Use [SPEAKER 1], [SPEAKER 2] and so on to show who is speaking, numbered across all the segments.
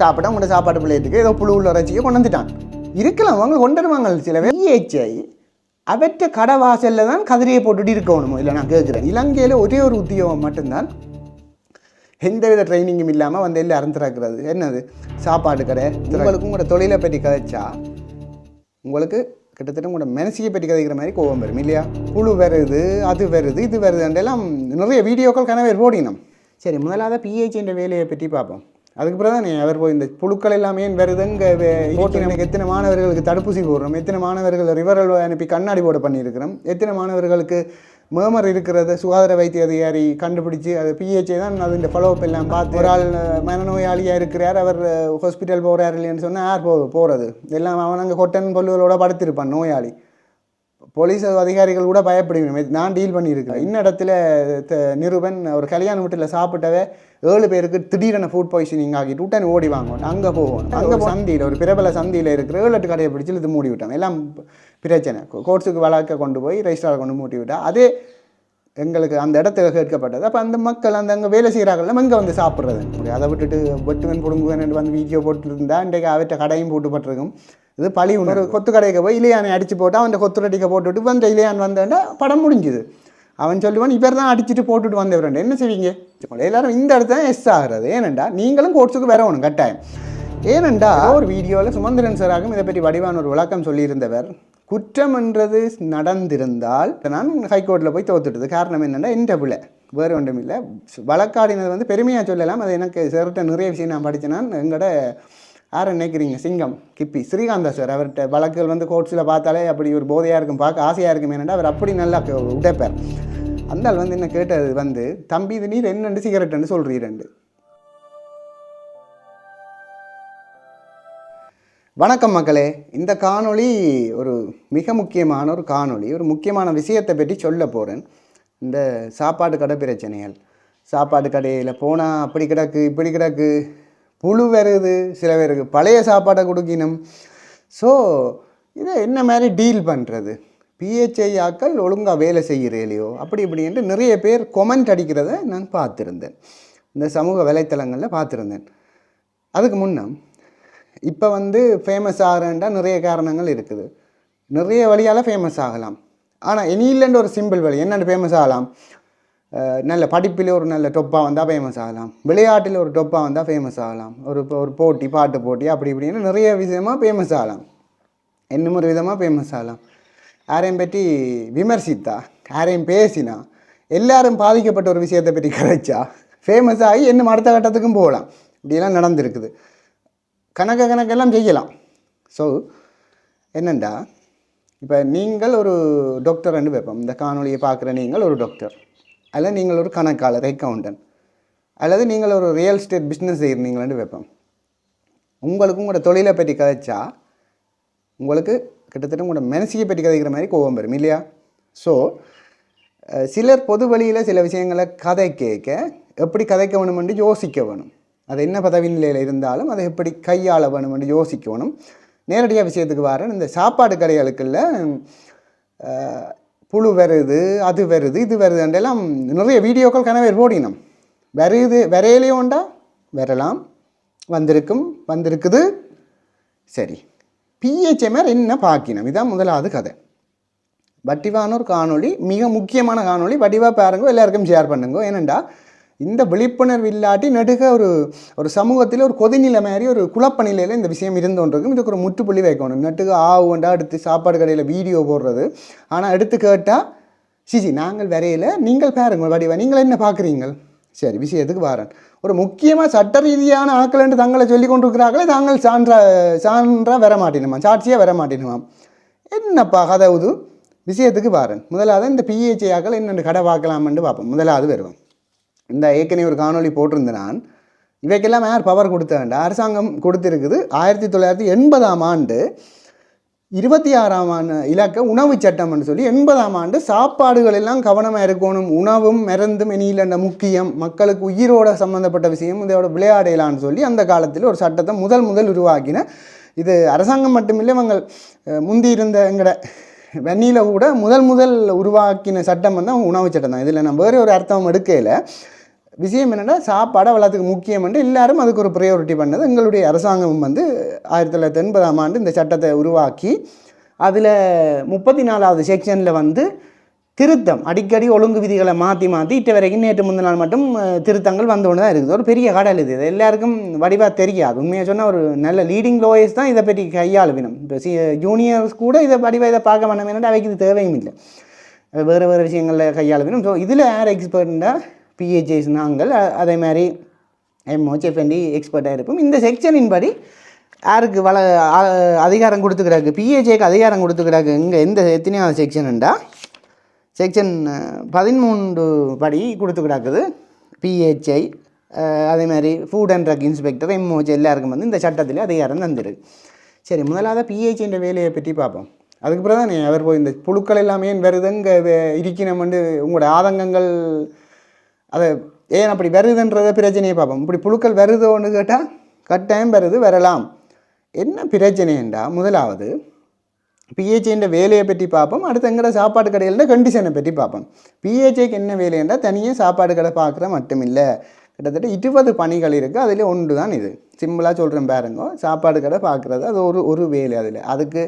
[SPEAKER 1] சாப்பிட்டா உங்களோட சாப்பாடு பிள்ளையத்துக்கு ஏதோ புழு உள்ள இறைச்சியை கொண்டு வந்துட்டான் இருக்கலாம் அவங்க கொண்டு வருவாங்க சில VHI அவற்ற கடை வாசலில் தான் கதிரியை போட்டுட்டு இருக்கணுமோ இல்லை நான் கேட்குறேன் இலங்கையில் ஒரே ஒரு உத்தியோகம் மட்டும்தான் எந்தவித ட்ரைனிங்கும் இல்லாமல் வந்து எல்லாம் அறந்துறாக்குறது என்னது சாப்பாடு கடை உங்களுக்கும் கூட தொழிலை பற்றி கதைச்சா உங்களுக்கு கிட்டத்தட்ட உங்களோட மனசியை பற்றி கதைக்கிற மாதிரி கோபம் வரும் இல்லையா புழு வருது அது வருது இது வருதுன்றெல்லாம் நிறைய வீடியோக்கள் கனவே போடினோம் சரி முதலாவது PHன்ற வேலையை பற்றி பார்ப்போம் அதுக்கு பிறகு தான் அவர் போய் இந்த புழுக்கள் எல்லாமே வருதுங்க நமக்கு எத்தனை மாணவர்களுக்கு தடுப்பூசி போடுறோம் எத்தனை மாணவர்கள் ரிவரல் அனுப்பி கண்ணாடி போட பண்ணியிருக்கிறோம் எத்தனை மாணவர்களுக்கு மேமர் இருக்கிறத சுகாதார வைத்திய அதிகாரி கண்டுபிடிச்சி அது PHI தான் அது இந்த ஃபாலோஅப் எல்லாம் பார்த்து ஒரு ஆள் மனநோயாளியாக இருக்கிறார் அவர் ஹாஸ்பிட்டல் போகிறார் இல்லைன்னு சொன்னால் யார் போகிறது எல்லாம் அவன் அங்கே கொட்டன் பொல்லுகளோட படுத்திருப்பான் நோயாளி போலீஸ் அதிகாரிகள் கூட பயப்படுவேன் நான் டீல் பண்ணியிருக்கேன் இன்னிடத்துல நிருபன் ஒரு கல்யாண வீட்டில் சாப்பிட்டவே 7 பேருக்கு திடீரென ஃபுட் பாய்சனிங் ஆகிட்டு விட்டான் ஓடி வாங்கணும் அங்கே போவோம் அங்கே சந்தியில் ஒரு பிரபல சந்தியில் இருக்கிற 7-8 கடையை பிடிச்சி இது மூடி விட்டாங்க எல்லாம் பிரச்சனை கோர்ட்ஸுக்கு வழக்க கொண்டு போய் ரெஜிஸ்ட்ராரை கொண்டு மூடி விட்டா அதே எங்களுக்கு அந்த இடத்துல கேட்கப்பட்டது அப்போ அந்த மக்கள் அந்த அங்கே வேலை செய்கிறார்கள் நம்ம இங்கே வந்து சாப்பிட்றது அதை விட்டுட்டு வெட்டுவன் பிடுங்குவேன் வந்து வீடியோ போட்டுருந்தா இன்றைக்கு அவற்றை கடையும் போட்டுப்பட்டிருக்கும் இது பழி உணர்வு கொத்து கடைக்கு போய் இளையானை அடித்து போட்டு அவன் கொத்து ரட்டிக்க போட்டுவிட்டு வந்து இளையான் வந்தேன்னா படம் முடிஞ்சுது அவன் சொல்லுவான் இவர் தான் அடிச்சுட்டு போட்டுட்டு வந்தவரேன் என்ன செய்வீங்க எல்லாரும் இந்த இடத்துல தான் எஸ் ஆகிறது ஏனெண்டா நீங்களும் கோர்ட்ஸுக்கு வரணும் கட்டாயம் ஏனெண்டா ஒரு வீடியோவில் சுமந்திரன் சாராகவும் இதை பற்றி வடிவான ஒரு விளக்கம் சொல்லியிருந்தவர் குற்றம் என்றது நடந்திருந்தால் நான் ஹைகோர்ட்டில் போய் தோத்துட்டது காரணம் என்னென்னா எந்த பிள்ளை வேறு ஒன்றும் இல்லை வழக்காடினது வந்து பெருமையாக சொல்லலாம் அது எனக்கு சிறட்ட நிறைய விஷயம் நான் படித்தேன்னா எங்களோட யாரை நினைக்கிறீங்க சிங்கம் கிப்பி ஸ்ரீகாந்தா சார் அவர்கிட்ட வழக்குகள் வந்து கோர்ட்ஸில் பார்த்தாலே அப்படி ஒரு போதையாக இருக்கும் பார்க்க ஆசையாக இருக்கும் ஏன்னா அவர் அப்படி நல்லா உடைப்பார் அந்த ஆள் வந்து என்ன கேட்டது வந்து தம்பி இது நீர் என்னண்டு சிகரெட்டுன்னு சொல்கிறீரெண்டு வணக்கம் மக்களே இந்த காணொளி ஒரு மிக முக்கியமான ஒரு காணொளி ஒரு முக்கியமான விஷயத்தை பற்றி சொல்ல போகிறேன் இந்த சாப்பாடு கடை பிரச்சனைகள் சாப்பாடு கடையில் போனால் அப்படி கிடக்கு இப்படி கிடக்கு புழு வருது சில பேருக்கு பழைய சாப்பாடை கொடுக்கணும் ஸோ இதை என்ன மாதிரி டீல் பண்ணுறது PHI ஆக்கள் ஒழுங்காக வேலை செய்கிறேலையோ அப்படி இப்படின்ட்டு நிறைய பேர் கொமெண்ட் அடிக்கிறத நான் பார்த்துருந்தேன் இந்த சமூக வலைத்தளங்களில் பார்த்துருந்தேன் அதுக்கு முன்னே இப்போ வந்து ஃபேமஸ் ஆகிறேன்டா நிறைய காரணங்கள் இருக்குது நிறைய வழியால் ஃபேமஸ் ஆகலாம் ஆனால் இனியில்லைன்ற ஒரு சிம்பிள் வழி என்னென்னு ஃபேமஸ் ஆகலாம் நல்ல படிப்பில் ஒரு நல்ல டொப்பாக வந்தால் ஃபேமஸ் ஆகலாம் விளையாட்டில் ஒரு டொப்பாக வந்தால் ஃபேமஸ் ஆகலாம் ஒரு போட்டி பாட்டு போட்டி அப்படி இப்படின்னு நிறைய விஷயமாக ஃபேமஸ் ஆகலாம் இன்னும் ஒரு விதமாக ஃபேமஸ் ஆகலாம் யாரையும் பற்றி விமர்சித்தா யாரையும் பேசினா எல்லாரும் பாதிக்கப்பட்ட ஒரு விஷயத்தை பற்றி கதைச்சா ஃபேமஸ் ஆகி இன்னும் அடுத்த கட்டத்துக்கும் போகலாம் இப்படியெல்லாம் நடந்திருக்குது கணக்கெல்லாம் செய்யலாம் ஸோ என்னண்டா இப்போ நீங்கள் ஒரு டாக்டர் ரெண்டு வைப்போம் இந்த காணொலியை பார்க்குற நீங்கள் ஒரு டாக்டர் அல்லது நீங்கள் ஒரு கணக்காளர் அக்கௌண்டன்ட் அல்லது நீங்கள் ஒரு ரியல் எஸ்டேட் பிஸ்னஸ் செய்கிறீங்களேன்னு வைப்போம் உங்களுக்கும் உங்களோட தொழிலை பற்றி கதைச்சா உங்களுக்கு கிட்டத்தட்ட உங்களோட மனசியை பற்றி கதைக்கிற மாதிரி கோபம் வரும் இல்லையா ஸோ சிலர் பொது வழியில் சில விஷயங்களை கதை கேட்க எப்படி கதைக்க வேணுமென்று யோசிக்க வேணும் அது என்ன பதவி நிலையில் இருந்தாலும் அதை எப்படி கையாள வேணுமென்று யோசிக்கணும் நேரடியாக விஷயத்துக்கு வரேன் இந்த சாப்பாடு கடைகளுக்குள்ள புழு வருது அது வருது இது வருதுன்றெல்லாம் நிறைய வீடியோக்கள் கனவே போடினோம் வருது வரையிலையோண்டா வரலாம் வந்திருக்குது சரி PHI என்ன பார்க்கணும் இதான் முதலாவது கதை வடிவான ஒரு காணொளி மிக முக்கியமான காணொளி வடிவாக பாருங்க எல்லாருக்கும் ஷேர் பண்ணுங்க ஏனெண்டா இந்த விழிப்புணர்வு இல்லாட்டி நடுக ஒரு சமூகத்தில் ஒரு கொதிநிலை மாதிரி ஒரு குழப்ப நிலையில் இந்த விஷயம் இருந்தோன்றிருக்கும் இதுக்கு ஒரு முற்றுப்புள்ளி வைக்கணும் நட்டுக்கு ஆவுண்டா எடுத்து சாப்பாடு கடையில் வீடியோ போடுறது ஆனால் எடுத்து கேட்டால் சிஜி நாங்கள் வரையில் நீங்கள் பாருங்க வடிவா நீங்கள் என்ன பார்க்குறீங்க சரி விஷயத்துக்கு வரேன் ஒரு முக்கியமாக சட்ட ரீதியான ஆட்கள் என்று தங்களை சொல்லி கொண்டிருக்கிறார்களே தாங்கள் சான்றாக வர மாட்டேனுமா சாட்சியாக வர மாட்டேனுமா என்னப்பா கதவுது விஷயத்துக்கு வரேன் முதலாவது இந்த PHI ஆக்கள் என்னென்று கடை பார்க்கலாமென்று பார்ப்போம் முதலாவது வருவோம் இந்த ஏற்கனவே ஒரு காணொலி போட்டிருந்தேன் நான் இவைக்கெல்லாம் யார் பவர் கொடுத்தாண்ட அரசாங்கம் கொடுத்துருக்குது 1980ஆம் ஆண்டு 26ஆம் ஆண்டு இலக்க உணவு சட்டம்னு சொல்லி 80ஆம் ஆண்டு சாப்பாடுகள் எல்லாம் கவனமாக இருக்கணும் உணவும் மருந்தும் இனியில்ல முக்கியம் மக்களுக்கு உயிரோட சம்மந்தப்பட்ட விஷயம் இதோட விளையாடலான்னு சொல்லி அந்த காலத்தில் ஒரு சட்டத்தை முதல் உருவாக்கின இது அரசாங்கம் மட்டுமில்லை இவங்க முந்தி இருந்த எங்கட வெண்ணியில் கூட முதல் உருவாக்கின சட்டம் வந்து உணவு சட்டம் தான் இதில் நம்ம வேறு ஒரு அர்த்தம் எடுக்கையில் விஷயம் என்னென்னா சாப்பாடு அவ்வளோத்துக்கு முக்கியம் என்று எல்லாரும் அதுக்கு ஒரு ப்ரையாரிட்டி பண்ணது. எங்களுடைய அரசாங்கம் வந்து 1980ஆம் ஆண்டு இந்த சட்டத்தை உருவாக்கி அதில் 34வது செக்ஷனில் வந்து திருத்தம் அடிக்கடி ஒழுங்கு விதிகளை மாற்றி இட்ட வரைக்கும் நேற்று முந்தின நாள் மட்டும் திருத்தங்கள் வந்து கொண்டு தான் இருக்குது. ஒரு பெரிய கடல் இது எல்லாருக்கும் வடிவாக தெரியாது. உண்மையாக சொன்னால் ஒரு நல்ல லீடிங் லோயர்ஸ் தான் இதை பற்றி கையாளுவினம். இப்போ ஜூனியர்ஸ் கூட இதை வடிவாக இதை பார்க்க வேண்டாம், என்னென்னா அவைக்கு இது தேவையும் இல்லை, வேறு விஷயங்களில் கையாளுவினம். ஸோ இதில் யார் எக்ஸ்பர்ட்னா பிஹெச்எஸ் நாங்கள், அதே மாதிரி எம்ஓஹெச்எஃப்என்டி எக்ஸ்பர்ட்டாக இருப்போம். இந்த செக்ஷனின் படி யாருக்கு அதிகாரம் கொடுத்துக்கிறாங்க, பிஹெச்ஏக்கு அதிகாரம் கொடுத்துக்கிறாங்க. இங்கே எத்தனையாவது செக்ஷன்ண்டா செக்ஷன் 13 படி கொடுத்துக்கிறாக்குது. பிஹெச்ஐ அதே மாதிரி food and drug inspector MOH எல்லாருக்கும் வந்து இந்த சட்டத்தில் அதிகாரம் தந்துருக்கு. சரி, முதலாவது பிஹெச்ன்ற வேலையை பற்றி பார்ப்போம். அதுக்கு பிறகு தான் அவர் போய் இந்த புழுக்கள் எல்லாமே வருதுங்க இருக்கணும்னு உங்களோட ஆதங்கங்கள் அதை ஏன் அப்படி வருதுன்றதை பிரச்சனையை பார்ப்போம். இப்படி புழுக்கள் வருதோன்னு கேட்டால் கட்டாயம் வருது, வரலாம். என்ன பிரச்சனைண்டா முதலாவது பிஹெச்ஐன்ற வேலையை பற்றி பார்ப்போம். அடுத்து எங்கட சாப்பாடு கடைகளோட கண்டிஷனை பற்றி பார்ப்போம். பிஹெச்ஐக்கு என்ன வேலைண்டா தனியாக சாப்பாடு கடை பார்க்குற மட்டும் இல்லை, கிட்டத்தட்ட 20 பணிகள் இருக்குது. அதில் ஒன்று தான் இது. சிம்பிளாக சொல்கிறேன் பாருங்க, சாப்பாடு கடை பார்க்குறது அது ஒரு வேலை. அதுக்கு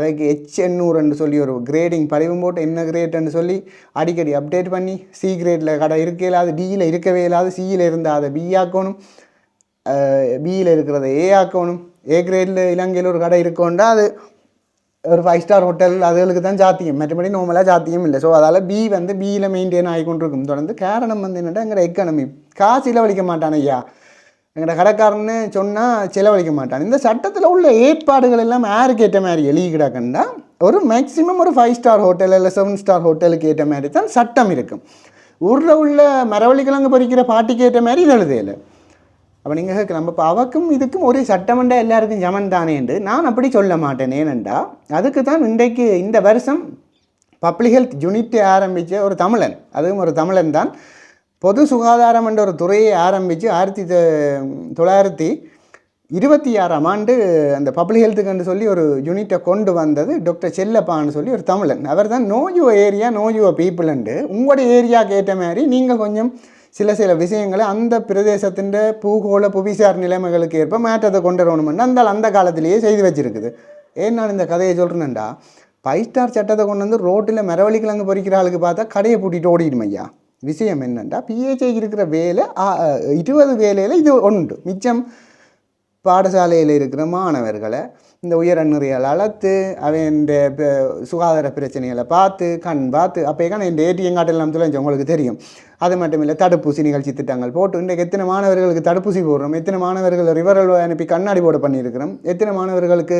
[SPEAKER 1] H800 சொல்லி ஒரு கிரேடிங் படிவம் போட்டு என்ன கிரேட்னு சொல்லி அடிக்கடி அப்டேட் பண்ணி சி கிரேடில் கடை இருக்கவே இல்லாது, டியில் இருக்கவே இல்லாது, சியில் இருந்தால் அதை பி ஆக்கணும், பியில் இருக்கிறத ஏ ஆக்கணும், ஏ கிரேடில் இலங்கையில் ஒரு கடை இருக்கோண்டா அது ஒரு 5 ஸ்டார் ஹோட்டல் அதுகளுக்கு தான் சாத்தியம், மற்றபடி நார்மலாக சாத்தியம் இல்லை. ஸோ அதால் பி வந்து பியில் மெயின்டைன் ஆகிக்கொண்டிருக்கும் தொடர்ந்து. காரணம் வந்து என்னென்னா எங்களோட எக்கானமி காசு செலவழிக்க மாட்டான் ஐயா, எங்களோட கடைக்காரன்னு சொன்னால் செலவழிக்க மாட்டான். இந்த சட்டத்தில் உள்ள ஏற்பாடுகள் எல்லாம் யாருக்கு ஏற்ற மாதிரி எழுதி கிடக்குன்னா ஒரு மேக்ஸிமம் ஒரு 5 ஸ்டார் ஹோட்டல் இல்லை 7 ஸ்டார் ஹோட்டலுக்கு ஏற்ற மாதிரி தான் சட்டம் இருக்கும். ஊரில் உள்ள மரவள்ளிக்கிழங்கு பொறிக்கிற பாட்டிக்கு ஏற்ற மாதிரி இது எழுதையில. அப்போ நீங்கள் கேட்கலாம், இப்போ அவக்கும் இதுக்கும் ஒரே சட்டமண்டா எல்லாருக்கும் ஜமன் தானேண்டு. நான் அப்படி சொல்ல மாட்டேன். ஏனெண்டா அதுக்கு தான் இன்றைக்கு இந்த வருஷம் பப்ளிக் ஹெல்த் யூனிட்டை ஆரம்பித்த ஒரு தமிழன், அதுவும் ஒரு தமிழன் தான், பொது சுகாதாரம் என்ற ஒரு துறையை ஆரம்பித்து 1926ஆம் ஆண்டு அந்த பப்ளிக் ஹெல்த்துக்குன்னு சொல்லி ஒரு யூனிட்டை கொண்டு வந்தது டாக்டர் செல்லப்பான்னு சொல்லி ஒரு தமிழன். அவர் தான் know your area know your பீப்புள்ண்டு உங்களோட ஏரியாவுக்கு ஏற்ற மாதிரி நீங்கள் கொஞ்சம் சில விஷயங்களை அந்த பிரதேசத்தின் பூகோள புவிசார் நிலைமைகளுக்கு ஏற்ப மாற்றத்தை கொண்டு வரணும்னு அந்த காலத்திலேயே செய்து வச்சுருக்குது. ஏன் நான் இந்த கதையை சொல்கிறேன்டா, 5 ஸ்டார் சட்டத்தை கொண்டு வந்து ரோட்டில் மரவள்ளிக்கிழங்கு பொறிக்கிற ஆளுக்கு பார்த்தா கடையை பூட்டிட்டு ஓடிடும் ஐயா. விஷயம் என்னென்னா பிஹெச்ஐக்கு இருக்கிற வேலை 20 வேலையில் இது ஒன்று. மிச்சம் பாடசாலையில் இருக்கிற மாணவர்களை இந்த உயரநிறையால் அளத்து அவன் சுகாதார பிரச்சனைகளை கண் பார்த்து அப்போக்கான இந்த ஏடிஎம் காட்டெல்லாம் தொலைஞ்சு உங்களுக்கு தெரியும். அது மட்டும் இல்லை, தடுப்பூசி நிகழ்ச்சி திட்டங்கள் போட்டு இன்றைக்கு எத்தனை மாணவர்களுக்கு தடுப்பூசி போடுறோம், எத்தனை மாணவர்கள் ரிவரல் அனுப்பி கண்ணாடி போட பண்ணியிருக்கிறோம், எத்தனை மாணவர்களுக்கு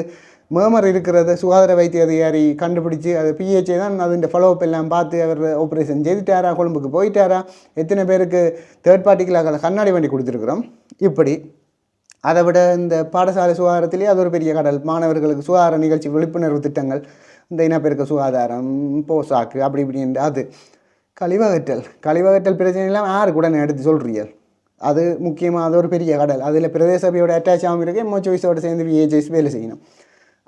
[SPEAKER 1] மேமர் இருக்கிறத சுகாதார வைத்திய அதிகாரி கண்டுபிடிச்சி அது பிஹெச்ஐ தான் அது ஃபாலோஅப் எல்லாம் பார்த்து அவர் ஆப்ரேஷன் செய்துட்டாரா, கொழும்புக்கு போயிட்டாரா, எத்தனை பேருக்கு தேர்ட் பார்ட்டிக்கலாக கண்ணாடி வண்டி கொடுத்துருக்குறோம். இப்படி அதை விட இந்த பாடசாலை சுகாதாரத்திலே அது ஒரு பெரிய கடல். மாணவர்களுக்கு சுகாதார நிகழ்ச்சி விழிப்புணர்வு திட்டங்கள், இந்த இனப்பெருக்க சுகாதாரம், போசாக்கு அப்படி இப்படின்ற அது கழிவகற்றல் பிரச்சனைலாம் யாரு கூட எடுத்து சொல்கிறீங்க. அது முக்கியமாக அது ஒரு பெரிய கடல். அதில் பிரதேச சபையோட அட்டாச் ஆகும் இருக்கு, எம்ஓஹெச்சோட சேர்ந்து விஏஜெஸ் வேலை செய்யணும்.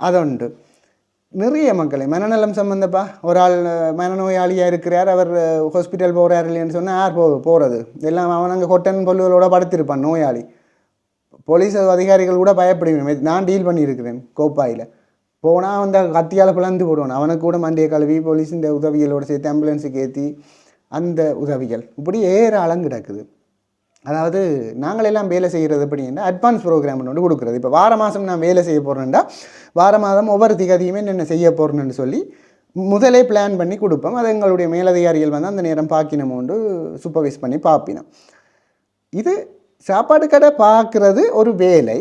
[SPEAKER 1] அதொன்று நிறைய மக்களை மனநலம் சம்மந்தப்பா ஒரு ஆள் மனநோயாளியாக இருக்கிறார், அவர் ஹாஸ்பிட்டல் போகிறார் இல்லைன்னு சொன்னால் யார் போகிறது எல்லாம் அவன் அங்கே கொட்டன் பொல்லுகளோட படுத்திருப்பான் நோயாளி. போலீஸ் அதிகாரிகள் கூட பயப்படுவேன். நான் டீல் பண்ணியிருக்கிறேன் கோப்பாயில். போனால் அந்த கத்தியால் பிளந்து போடுவான், அவனுக்கு கூட மண்டியை கழுவி போலீஸின் உதவிகளோடு சேர்த்து ஆம்புலன்ஸுக்கு ஏற்றி அந்த உதவிகள் இப்படி ஏராளம் கிடக்குது. அதாவது நாங்களெல்லாம் வேலை செய்கிறது எப்படின்னா அட்வான்ஸ் ப்ரோக்ராம் ஒன்று கொடுக்குறது. இப்போ வார மாதம் நான் வேலை செய்ய போகிறேன்டா வார மாதம் ஒவ்வொரு திகதியுமே என்ன செய்ய போகிறேன்னு சொல்லி முதலே பிளான் பண்ணி கொடுப்போம். அது எங்களுடைய மேலதிகாரிகள் வந்து அந்த நேரம் பார்க்கணுமோண்டு சூப்பர்வைஸ் பண்ணி பார்ப்பினோம். இது சாப்பாடு கடை பார்க்குறது ஒரு வேலை.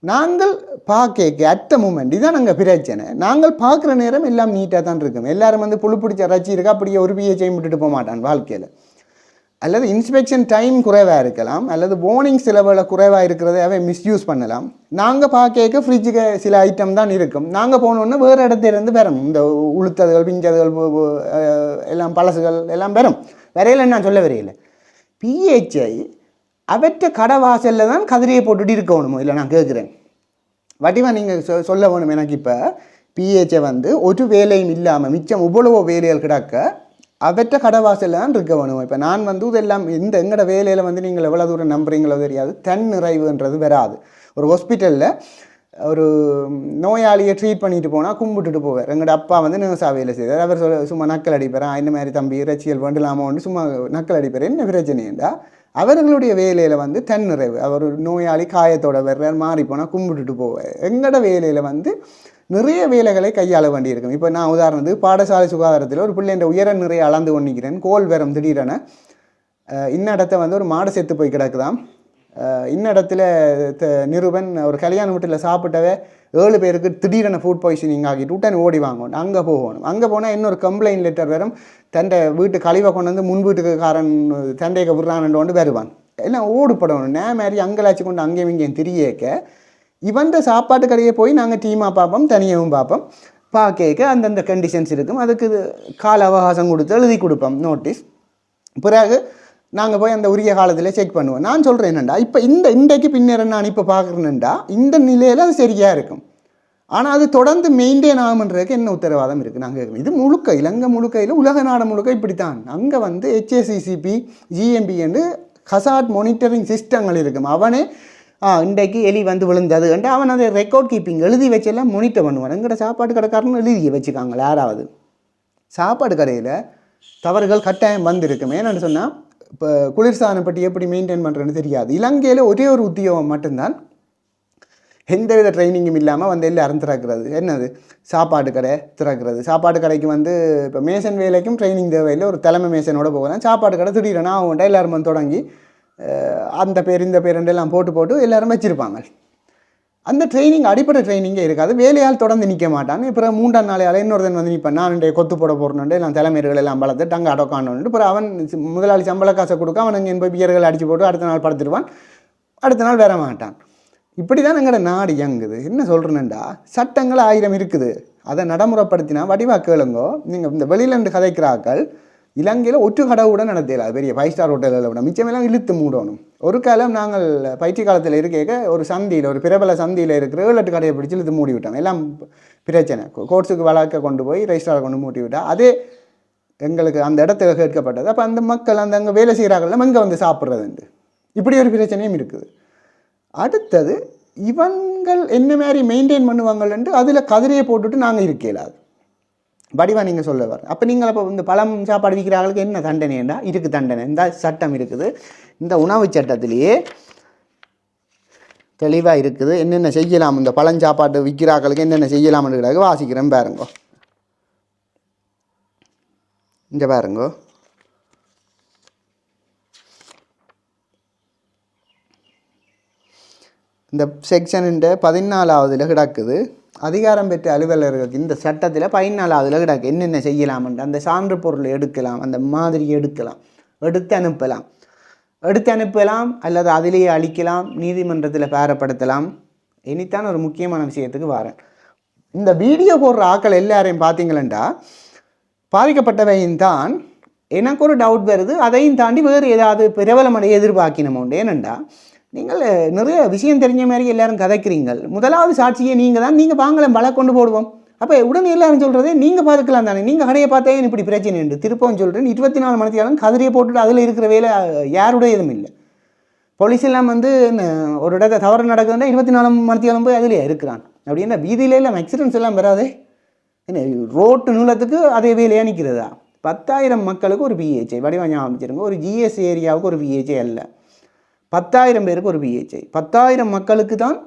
[SPEAKER 1] நாங்கள் பார்க்க அட் த மூமெண்ட் இதுதான் நாங்கள் பிரச்சனை. நாங்கள் பார்க்குற நேரம் எல்லாம் நீட்டாக தான் இருக்கும். எல்லோரும் வந்து புழு பிடிச்ச ரச்சி இருக்கா அப்படியே ஒரு பிஹெச்ஐ விட்டுட்டு போக மாட்டான் வாழ்க்கையில். அல்லது இன்ஸ்பெக்ஷன் டைம் குறைவாக இருக்கலாம், அல்லது வார்னிங் செலவில் குறைவாக இருக்கிறத அவை மிஸ்யூஸ் பண்ணலாம். நாங்கள் பார்க்க ஃப்ரிட்ஜுக்கு சில ஐட்டம் தான் இருக்கும். நாங்கள் போனோன்னா வேறு இடத்துலேருந்து பெறும். இந்த உளுத்ததுகள் பிஞ்சதுகள் எல்லாம் பழசுகள் எல்லாம் பெறும். வரையில் நான் சொல்ல வரையில பிஹெச்ஐ அவற்ற கடை வாசலில் தான் கதிரையை போட்டுட்டு இருக்கணுமோ இல்லை நான் கேட்குறேன். வட்டிவா நீங்கள் சொல்ல வேணும். எனக்கு இப்போ பிஹெச்ஐ வந்து ஒரு வேலையும் இல்லாமல் மிச்சம் இவ்வளவோ வேலைகள் கிடக்க அவற்ற கடவாசலில் தான் இருக்க வேணும். இப்போ நான் வந்து இதெல்லாம் எங்களோட வேலையில் வந்து நீங்கள் எவ்வளோ தூரம் நம்புறீங்களோ தெரியாது, தன் நிறைவுன்றது வராது. ஒரு ஹாஸ்பிட்டலில் ஒரு நோயாளியை ட்ரீட் பண்ணிட்டு போனால் கும்பிட்டுட்டு போவார். எங்களோட அப்பா வந்து நர்ஸாக வேலை செய்தார். அவர் சும்மா நக்கல் அடிப்பார், இந்த மாதிரி தம்பி இறைச்சியல் வேண்டலாமோன்னு சும்மா நக்கல் அடிப்பார். என்ன பிரச்சனைண்டா அவர்களுடைய வேலையில் வந்து தன் நிறைவு. அவர் நோயாளி காயத்தோட வர்றார், மாறி போனால் கும்பிட்டுட்டு போவார். எங்களோட வேலையில் வந்து நிறைய வேலைகளை கையாள வேண்டியிருக்கும். இப்போ நான் உதாரணத்துக்கு பாடசாலை சுகாதாரத்தில் ஒரு பிள்ளைன்ற உயரம் நிறைய அளந்து கொண்டிக்கிறேன். கோல் வரம் திடீரென இன்னிடத்த வந்து ஒரு மாடு செத்து போய் கிடக்குதாம். இன்னிடத்துல நிருபன் ஒரு கல்யாண வீட்டில் சாப்பிட்டவே 7 பேருக்கு திடீரென ஃபுட் பாய்சனிங் ஆகிட்டு உடனே ஓடி வாங்கணும். அங்கே போகணும். அங்கே போனால் இன்னொரு கம்ப்ளைண்ட் லெட்டர் வரும். தண்டை வீட்டு கழிவை கொண்டு வந்து முன் வீட்டுக்காரன் தண்டையை விடுறான்னு கொண்டு வருவான். எல்லாம் ஓடுபடணும். மாதிரி அங்கலாச்சு கொண்டு அங்கேயும் இங்கேயும் திரியேக்க இவந்த சாப்பாட்டு கடையை போய் நாங்கள் டீமாக பார்ப்போம், தனியாகவும் பார்ப்போம். பார்க்க அந்தந்த கண்டிஷன்ஸ் இருக்கும். அதுக்கு கால அவகாசம் கொடுத்து எழுதி கொடுப்போம் நோட்டீஸ். பிறகு நாங்கள் போய் அந்த உரிய காலத்தில் செக் பண்ணுவோம். நான் சொல்கிறேன் என்னென்னா, இப்போ இன்றைக்கு பின்னர் நான் இப்போ பார்க்குறேன்னுண்டா இந்த நிலையில் அது சரியாக இருக்கும். ஆனால் அது தொடர்ந்து மெயின்டைன் ஆகும்ன்றதுக்கு என்ன உத்தரவாதம் இருக்குது நாங்கள் கேட்கணும். இது முழுக்க இலங்கை முழுக்கையில் உலக நாடு முழுக்க இப்படித்தான். அங்கே வந்து HACCP GMP என்று ஹசார்ட் மானிட்டரிங் சிஸ்டங்கள் இருக்கும். அவனே இன்றைக்கு எலி வந்து விழுந்தது கண்டு அவன் அதை ரெக்கார்ட் கீப்பிங் எழுதி வச்செல்லாம் மானிட்டர் பண்ணுவான். எங்கட சாப்பாடு கடைக்காரன்னு எழுதி வச்சுக்காங்க. யாராவது சாப்பாடு கடையில் தவறுகள் கட்டாயம் வந்திருக்கும். ஏன்னு சொன்னால் இப்போ குளிர்சாதன பற்றி எப்படி மெயின்டைன் பண்ணுறேன்னு தெரியாது. இலங்கையில் ஒரே ஒரு உத்தியோகம் மட்டும்தான், எந்தவித ட்ரைனிங்கும் இல்லாமல் வந்து எல்லாரும் திறக்கிறது. என்னது? சாப்பாடு கடை திறக்கிறது. சாப்பாடு கடைக்கு வந்து இப்போ மேசன் வேலைக்கும் ட்ரைனிங் தேவையில்லை. ஒரு தலைமை மேசனோட போகலாம். சாப்பாடு கடை திடீரெனா அவங்கள்ட்ட எல்லாரும் வந்து தொடங்கி அந்த பேர் இந்த பேருண்டெல்லாம் போட்டு எல்லோரும் வச்சுருப்பாங்க. அந்த ட்ரைனிங் அடிப்படை ட்ரைனிங்கே இருக்காது. வேலையால் தொடர்ந்து நிற்க மாட்டாங்க. இப்போ 3ஆம் நாளையால் இன்னொருத்தன் வந்து நிற்பேன், நான் கொத்து போட போகிறேன்ட்டு எல்லாம் தலைமையர்கள் எல்லாம் வளர்த்து அங்கே அடக்கானு. இப்போ அவன் முதலாளி சம்பள காசை கொடுக்க அவன் அங்கே போய் பியர்கள் அடித்து போட்டு அடுத்த நாள் படுத்துடுவான், அடுத்த நாள் வர மாட்டான். இப்படி தான் எங்களோட நாடு இயங்குது. என்ன சொல்கிறேன்டா, சட்டங்கள் 1000 இருக்குது. அதை நடைமுறைப்படுத்தினா வடிவாக கேளுங்கோ. நீங்கள் இந்த வெளியிலேருந்து கதைக்கிறாக்கள் இலங்கையில் ஒற்று கடவுட நடத்தலாம். பெரிய 5 ஸ்டார் ஹோட்டலில் விட மிச்சமெல்லாம் இழுத்து மூடணும். ஒரு காலம் நாங்கள் பயிற்சி காலத்தில் இருக்க ஒரு சந்தியில், ஒரு பிரபல சந்தியில் இருக்கிற 7-8 கடையை பிடிச்சி இழுத்து மூடி விட்டோம். எல்லாம் பிரச்சனை. கோர்ட்ஸுக்கு வழக்க கொண்டு போய் ரெஜிஸ்ட்ரார் கொண்டு மூடி விட்டால் அதே எங்களுக்கு அந்த இடத்துல கேட்கப்பட்டது. அப்போ அந்த மக்கள் அந்த அங்கே வேலை செய்கிறார்கள் அங்கே வந்து சாப்பிட்றதுண்டு இப்படி ஒரு பிரச்சனையும் இருக்குது. அடுத்தது இவங்கள் என்ன மாதிரி மெயின்டைன் பண்ணுவாங்கள்ன்ட்டு அதில் கதிரையை போட்டுட்டு நாங்கள் இருக்கலாது வடிவா நீங்கள் சொல்ல வர. அப்போ நீங்கள் இப்போ இந்த பழம் சாப்பாடு விற்கிறார்களுக்கு என்ன தண்டனைண்டா இருக்குது. தண்டனை இந்த சட்டம் இருக்குது. இந்த உணவு சட்டத்திலேயே தெளிவாக இருக்குது என்னென்ன செய்யலாம். இந்த பழஞ்சாப்பாட்டு விற்கிறார்களுக்கு என்னென்ன செய்யலாம்ன்றதுக்காக வாசிக்கிறேன் பாருங்கோ. இங்கே பாருங்கோ. இந்த செக்ஷனுன்ற 14ஆவதுல கிடக்குது. அதிகாரம் பெற்ற அலுவலர்களுக்கு இந்த சட்டத்தில் 14ஆவதுல கிடக்கு என்னென்ன செய்யலாம்ன்ற. அந்த சான்று பொருளை எடுக்கலாம், அந்த மாதிரி எடுக்கலாம், எடுத்து அனுப்பலாம் அல்லது அதிலேயே அழிக்கலாம், நீதிமன்றத்தில் பேரப்படுத்தலாம். இனித்தான் ஒரு முக்கியமான விஷயத்துக்கு வரேன். இந்த வீடியோ போடுற ஆக்கள் எல்லாரையும் பார்த்தீங்களா பாதிக்கப்பட்டவையும் தான் எனக்கு ஒரு டவுட் வருது. அதையும் தாண்டி வேறு ஏதாவது பிரபலமடைய எதிர்பார்க்கணும் உண்டு. ஏனெண்டா நீங்கள் நிறைய விஷயம் தெரிஞ்ச மாதிரி எல்லாரும் கதைக்கிறீங்கள். முதலாவது சாட்சியை நீங்கள் தான். நீங்கள் வாங்கலாம் பல கொண்டு போடுவோம். அப்போ உடனே எல்லாரும் சொல்கிறதே நீங்கள் பார்த்துக்கலாம் தானே. நீங்கள் கடையை பார்த்தே இப்படி பிரச்சனை உண்டு. திருப்பவும் சொல்கிறேன், 24 மணி நேரம் கதிரையை போட்டுட்டு அதில் இருக்கிற வேலை யாருடைய இதுவும் இல்லை. போலீஸ் எல்லாம் வந்து ஒரு இடத்த தவறு நடக்குதுன்னா 24 மணி நேரம் போய் அதிலே இருக்கிறான். அப்படி என்ன வீதியில எல்லாம் ஆக்சிடென்ட்ஸ் எல்லாம் வராதே. என்ன ரோட்டு நீளத்துக்கு அதே வேலையாக நிற்கிறதா? 10,000 மக்களுக்கு ஒரு பிஹெச்ஐ வடிவம் அமைச்சிருங்க. ஒரு ஜிஎஸ் ஏரியாவுக்கு ஒரு பிஹெச்ஐ அல்ல, 10,000 பேருக்கு ஒரு பிஹெச்ஐ. 10,000 மக்களுக்கு தான்